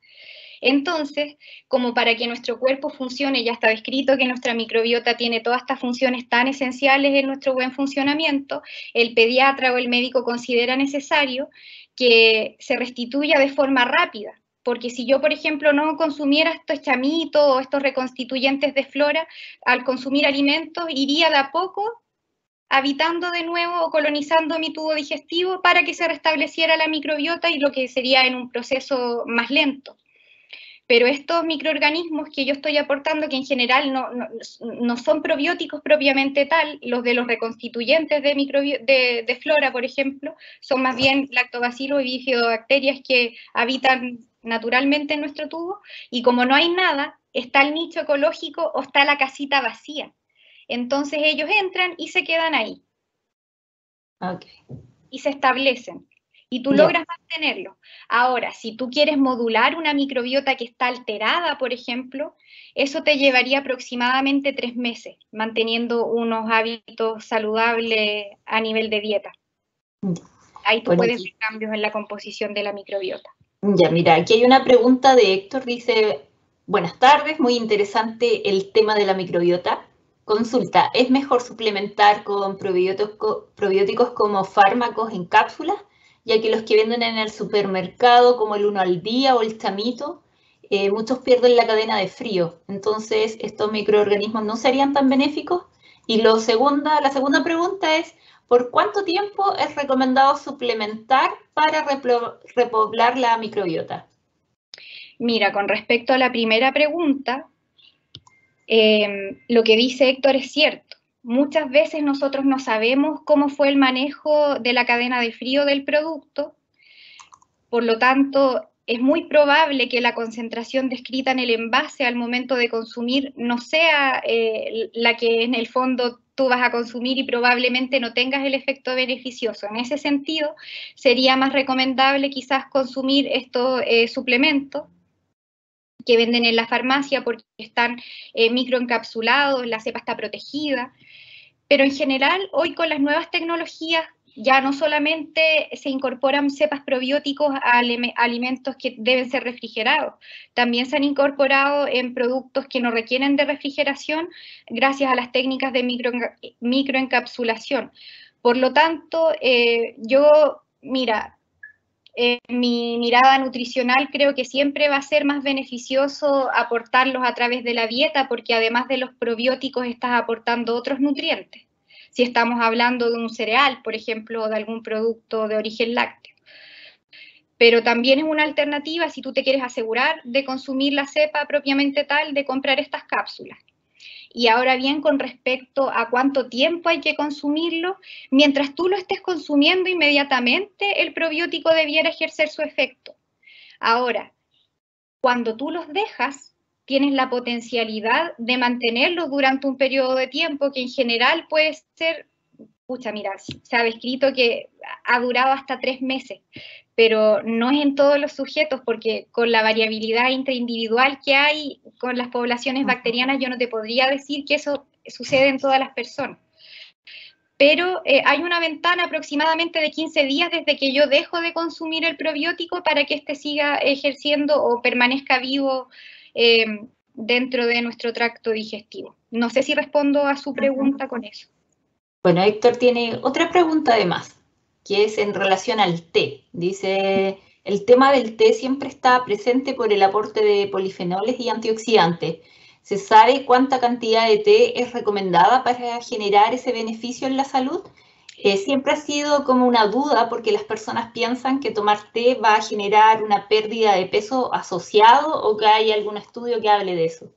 Entonces, como para que nuestro cuerpo funcione, ya está descrito que nuestra microbiota tiene todas estas funciones tan esenciales en nuestro buen funcionamiento, el pediatra o el médico considera necesario que se restituya de forma rápida. Porque si yo, por ejemplo, no consumiera estos chamitos o estos reconstituyentes de flora, al consumir alimentos iría de a poco habitando de nuevo o colonizando mi tubo digestivo para que se restableciera la microbiota y lo que sería en un proceso más lento. Pero estos microorganismos que yo estoy aportando, que en general no son probióticos propiamente tal, los de los reconstituyentes de flora, por ejemplo, son más bien lactobacilos y bifidobacterias que habitan naturalmente en nuestro tubo, y como no hay nada, está el nicho ecológico o está la casita vacía. Entonces ellos entran y se quedan ahí. Okay. Y se establecen. Y tú logras mantenerlo. Ahora, si tú quieres modular una microbiota que está alterada, por ejemplo, eso te llevaría aproximadamente 3 meses, manteniendo unos hábitos saludables a nivel de dieta. Ahí tú puedes ver cambios en la composición de la microbiota. Ya, mira, aquí hay una pregunta de Héctor, dice, buenas tardes, muy interesante el tema de la microbiota. Consulta, ¿es mejor suplementar con probióticos como fármacos en cápsulas? Ya que los que venden en el supermercado, como el 1 al día o el chamito, muchos pierden la cadena de frío. Entonces, ¿estos microorganismos no serían tan benéficos? Y la segunda pregunta es, ¿por cuánto tiempo es recomendado suplementar para repoblar la microbiota? Mira, con respecto a la primera pregunta, lo que dice Héctor es cierto. Muchas veces nosotros no sabemos cómo fue el manejo de la cadena de frío del producto, por lo tanto, es muy probable que la concentración descrita en el envase al momento de consumir no sea la que en el fondo tú vas a consumir y probablemente no tengas el efecto beneficioso. En ese sentido, sería más recomendable quizás consumir estos suplementos que venden en la farmacia porque están microencapsulados, la cepa está protegida, pero en general hoy con las nuevas tecnologías ya no solamente se incorporan cepas probióticos a alimentos que deben ser refrigerados, también se han incorporado en productos que no requieren de refrigeración gracias a las técnicas de microencapsulación. Por lo tanto, en mi mirada nutricional creo que siempre va a ser más beneficioso aportarlos a través de la dieta porque además de los probióticos estás aportando otros nutrientes. Si estamos hablando de un cereal, por ejemplo, o de algún producto de origen lácteo. Pero también es una alternativa si tú te quieres asegurar de consumir la cepa propiamente tal, de comprar estas cápsulas. Y ahora bien, con respecto a cuánto tiempo hay que consumirlo, mientras tú lo estés consumiendo inmediatamente, el probiótico debiera ejercer su efecto. Ahora, cuando tú los dejas, tienes la potencialidad de mantenerlos durante un periodo de tiempo que en general puede ser, se ha descrito que ha durado hasta 3 meses, pero no es en todos los sujetos porque con la variabilidad intraindividual que hay con las poblaciones bacterianas yo no te podría decir que eso sucede en todas las personas. Pero hay una ventana aproximadamente de 15 días desde que yo dejo de consumir el probiótico para que éste siga ejerciendo o permanezca vivo dentro de nuestro tracto digestivo. No sé si respondo a su pregunta con eso. Bueno, Héctor tiene otra pregunta además, que es en relación al té. Dice, el tema del té siempre está presente por el aporte de polifenoles y antioxidantes. ¿Se sabe cuánta cantidad de té es recomendada para generar ese beneficio en la salud? Siempre ha sido como una duda porque las personas piensan que tomar té va a generar una pérdida de peso asociado o que hay algún estudio que hable de eso.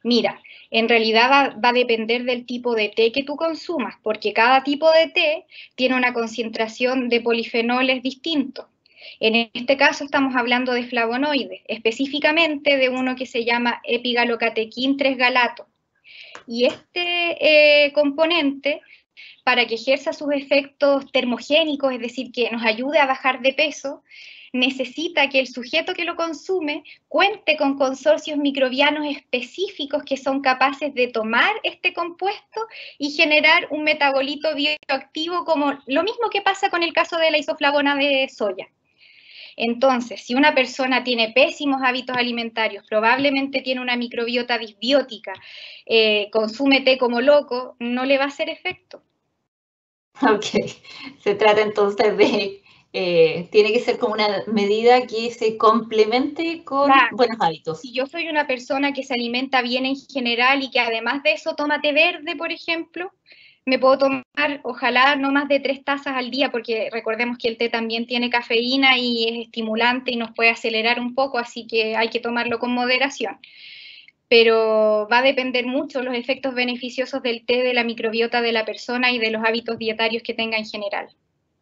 Mira, en realidad va a depender del tipo de té que tú consumas, porque cada tipo de té tiene una concentración de polifenoles distintos. En este caso estamos hablando de flavonoides, específicamente de uno que se llama epigalocatequín 3-galato. Y este componente, para que ejerza sus efectos termogénicos, es decir, que nos ayude a bajar de peso, necesita que el sujeto que lo consume cuente con consorcios microbianos específicos que son capaces de tomar este compuesto y generar un metabolito bioactivo, como lo mismo que pasa con el caso de la isoflavona de soya. Entonces, si una persona tiene pésimos hábitos alimentarios, probablemente tiene una microbiota disbiótica, consume té como loco, no le va a hacer efecto. Ok, se trata entonces de, tiene que ser como una medida que se complemente con buenos hábitos. Si yo soy una persona que se alimenta bien en general y que además de eso toma té verde, por ejemplo, me puedo tomar, ojalá, no más de 3 tazas al día, porque recordemos que el té también tiene cafeína y es estimulante y nos puede acelerar un poco, así que hay que tomarlo con moderación. Pero va a depender mucho los efectos beneficiosos del té, de la microbiota de la persona y de los hábitos dietarios que tenga en general.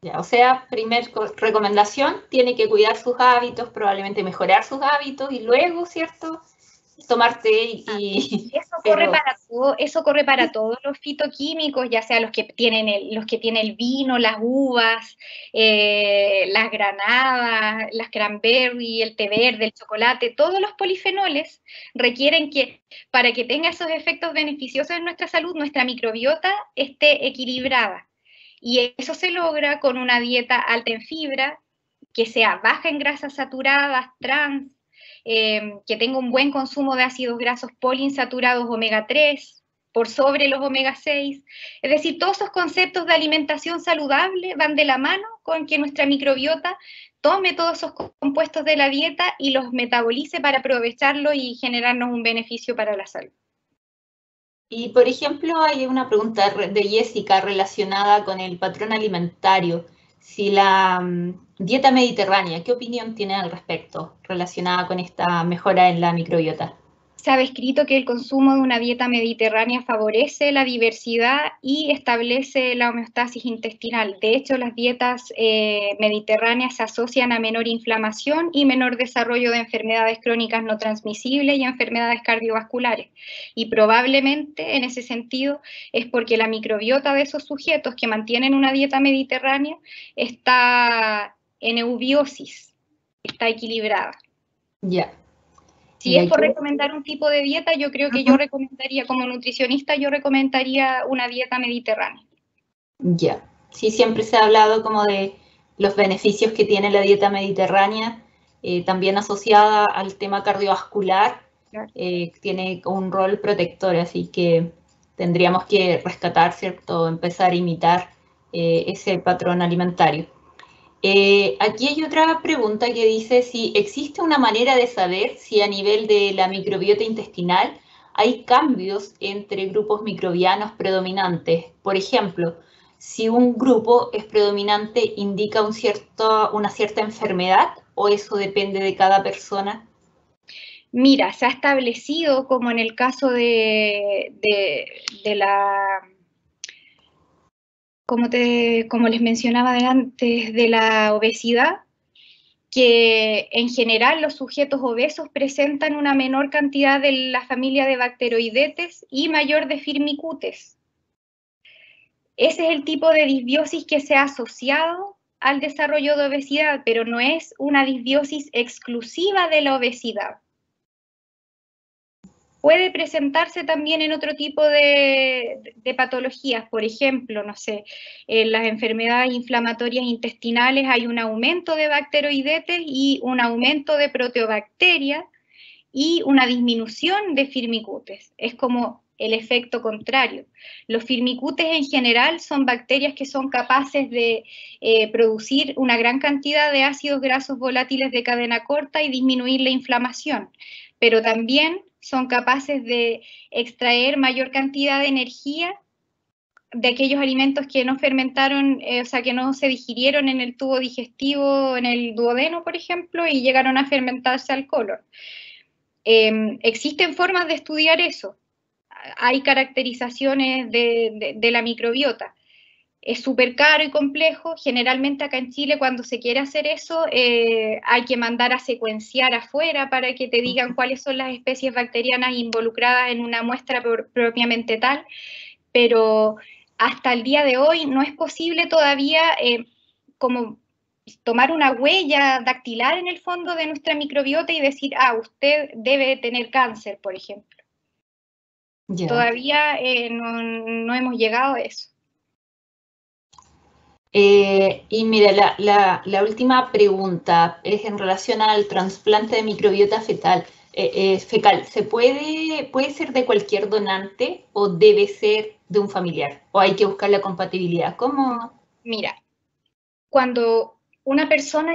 Ya, o sea, primer recomendación, tiene que cuidar sus hábitos, probablemente mejorar sus hábitos y luego, ¿cierto? Tomar té y... Eso corre para todos los fitoquímicos, ya sea los que tienen el vino, las uvas, las granadas, las cranberry, el té verde, el chocolate, todos los polifenoles requieren que, para que tenga esos efectos beneficiosos en nuestra salud, nuestra microbiota esté equilibrada. Y eso se logra con una dieta alta en fibra, que sea baja en grasas saturadas, trans, que tenga un buen consumo de ácidos grasos poliinsaturados omega 3, por sobre los omega 6. Es decir, todos esos conceptos de alimentación saludable van de la mano con que nuestra microbiota tome todos esos compuestos de la dieta y los metabolice para aprovecharlo y generarnos un beneficio para la salud. Y, por ejemplo, hay una pregunta de Jessica relacionada con el patrón alimentario. Si la dieta mediterránea, ¿qué opinión tiene al respecto relacionada con esta mejora en la microbiota? Se ha descrito que el consumo de una dieta mediterránea favorece la diversidad y establece la homeostasis intestinal. De hecho, las dietas mediterráneas se asocian a menor inflamación y menor desarrollo de enfermedades crónicas no transmisibles y enfermedades cardiovasculares. Y probablemente, en ese sentido, es porque la microbiota de esos sujetos que mantienen una dieta mediterránea está en eubiosis, está equilibrada. Ya. Si es por recomendar un tipo de dieta, yo creo que yo recomendaría, como nutricionista, yo recomendaría una dieta mediterránea. Ya. Sí, siempre se ha hablado como de los beneficios que tiene la dieta mediterránea, también asociada al tema cardiovascular, claro. Tiene un rol protector, así que tendríamos que rescatar, ¿cierto? Empezar a imitar ese patrón alimentario. Aquí hay otra pregunta que dice si existe una manera de saber si a nivel de la microbiota intestinal hay cambios entre grupos microbianos predominantes. Por ejemplo, si un grupo es predominante, ¿indica una cierta enfermedad o eso depende de cada persona? Mira, se ha establecido, como en el caso de la... Como les mencionaba antes, de la obesidad, que en general los sujetos obesos presentan una menor cantidad de la familia de bacteroidetes y mayor de firmicutes. Ese es el tipo de disbiosis que se ha asociado al desarrollo de obesidad, pero no es una disbiosis exclusiva de la obesidad. Puede presentarse también en otro tipo de patologías, por ejemplo, no sé, en las enfermedades inflamatorias intestinales hay un aumento de bacteroidetes y un aumento de proteobacterias y una disminución de firmicutes. Es como el efecto contrario. Los firmicutes en general son bacterias que son capaces de producir una gran cantidad de ácidos grasos volátiles de cadena corta y disminuir la inflamación, pero también son capaces de extraer mayor cantidad de energía de aquellos alimentos que no fermentaron, o sea, que no se digirieron en el tubo digestivo, en el duodeno, por ejemplo, y llegaron a fermentarse al colon. Existen formas de estudiar eso. Hay caracterizaciones de la microbiota, es súper caro y complejo. Generalmente acá en Chile cuando se quiere hacer eso hay que mandar a secuenciar afuera para que te digan cuáles son las especies bacterianas involucradas en una muestra propiamente tal, pero hasta el día de hoy no es posible todavía como tomar una huella dactilar en el fondo de nuestra microbiota y decir, usted debe tener cáncer, por ejemplo. Yeah. Todavía no hemos llegado a eso. Y mira, la última pregunta es en relación al trasplante de microbiota fecal. ¿Puede ser de cualquier donante o debe ser de un familiar? ¿O hay que buscar la compatibilidad? ¿Cómo? Mira, cuando una persona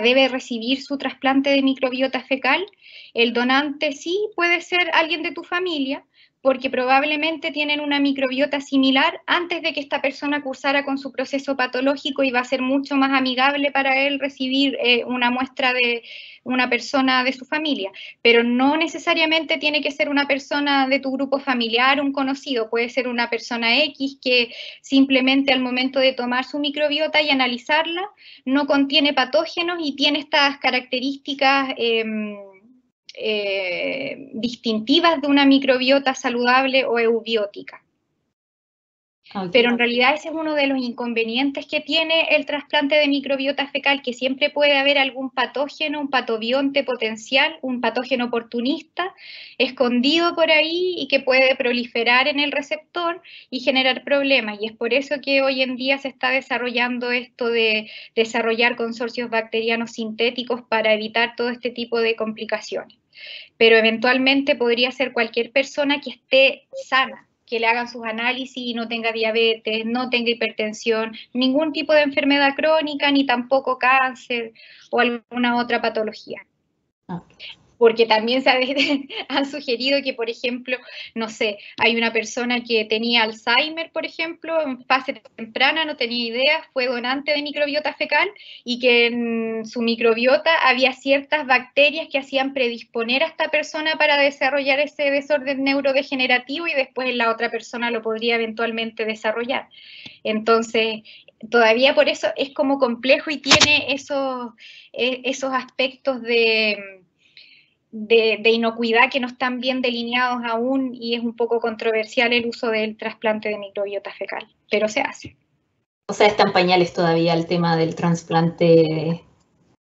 debe recibir su trasplante de microbiota fecal, el donante sí puede ser alguien de tu familia, porque probablemente tienen una microbiota similar antes de que esta persona cursara con su proceso patológico y va a ser mucho más amigable para él recibir una muestra de una persona de su familia, pero no necesariamente tiene que ser una persona de tu grupo familiar, un conocido, puede ser una persona X que simplemente al momento de tomar su microbiota y analizarla no contiene patógenos y tiene estas características distintivas de una microbiota saludable o eubiótica. Okay. Pero en realidad ese es uno de los inconvenientes que tiene el trasplante de microbiota fecal, que siempre puede haber algún patógeno, un patobionte potencial, un patógeno oportunista escondido por ahí y que puede proliferar en el receptor y generar problemas. Y es por eso que hoy en día se está desarrollando esto de desarrollar consorcios bacterianos sintéticos para evitar todo este tipo de complicaciones. Pero eventualmente podría ser cualquier persona que esté sana, que le hagan sus análisis y no tenga diabetes, no tenga hipertensión, ningún tipo de enfermedad crónica, ni tampoco cáncer o alguna otra patología. Okay. Porque también han sugerido que, por ejemplo, no sé, hay una persona que tenía Alzheimer, por ejemplo, en fase temprana, no tenía idea, fue donante de microbiota fecal y que en su microbiota había ciertas bacterias que hacían predisponer a esta persona para desarrollar ese desorden neurodegenerativo y después la otra persona lo podría eventualmente desarrollar. Entonces, todavía por eso es como complejo y tiene esos aspectos de inocuidad que no están bien delineados aún y es un poco controversial el uso del trasplante de microbiota fecal, pero se hace. O sea, está en pañales todavía el tema del trasplante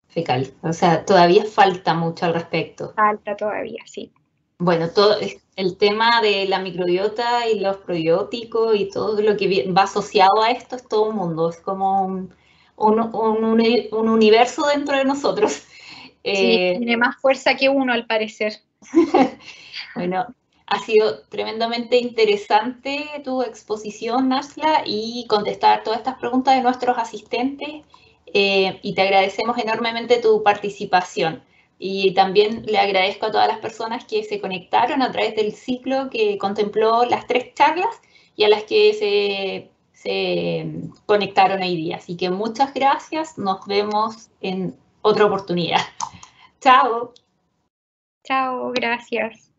fecal, o sea, todavía falta mucho al respecto. Falta todavía, sí. Bueno, todo el tema de la microbiota y los probióticos y todo lo que va asociado a esto es todo un mundo, es como un universo dentro de nosotros. Sí, tiene más fuerza que uno, al parecer. Bueno, ha sido tremendamente interesante tu exposición, Nasla, y contestar todas estas preguntas de nuestros asistentes, y te agradecemos enormemente tu participación. Y también le agradezco a todas las personas que se conectaron a través del ciclo que contempló las 3 charlas y a las que se conectaron hoy día. Así que muchas gracias, nos vemos en otra oportunidad. Chao. Chao, gracias.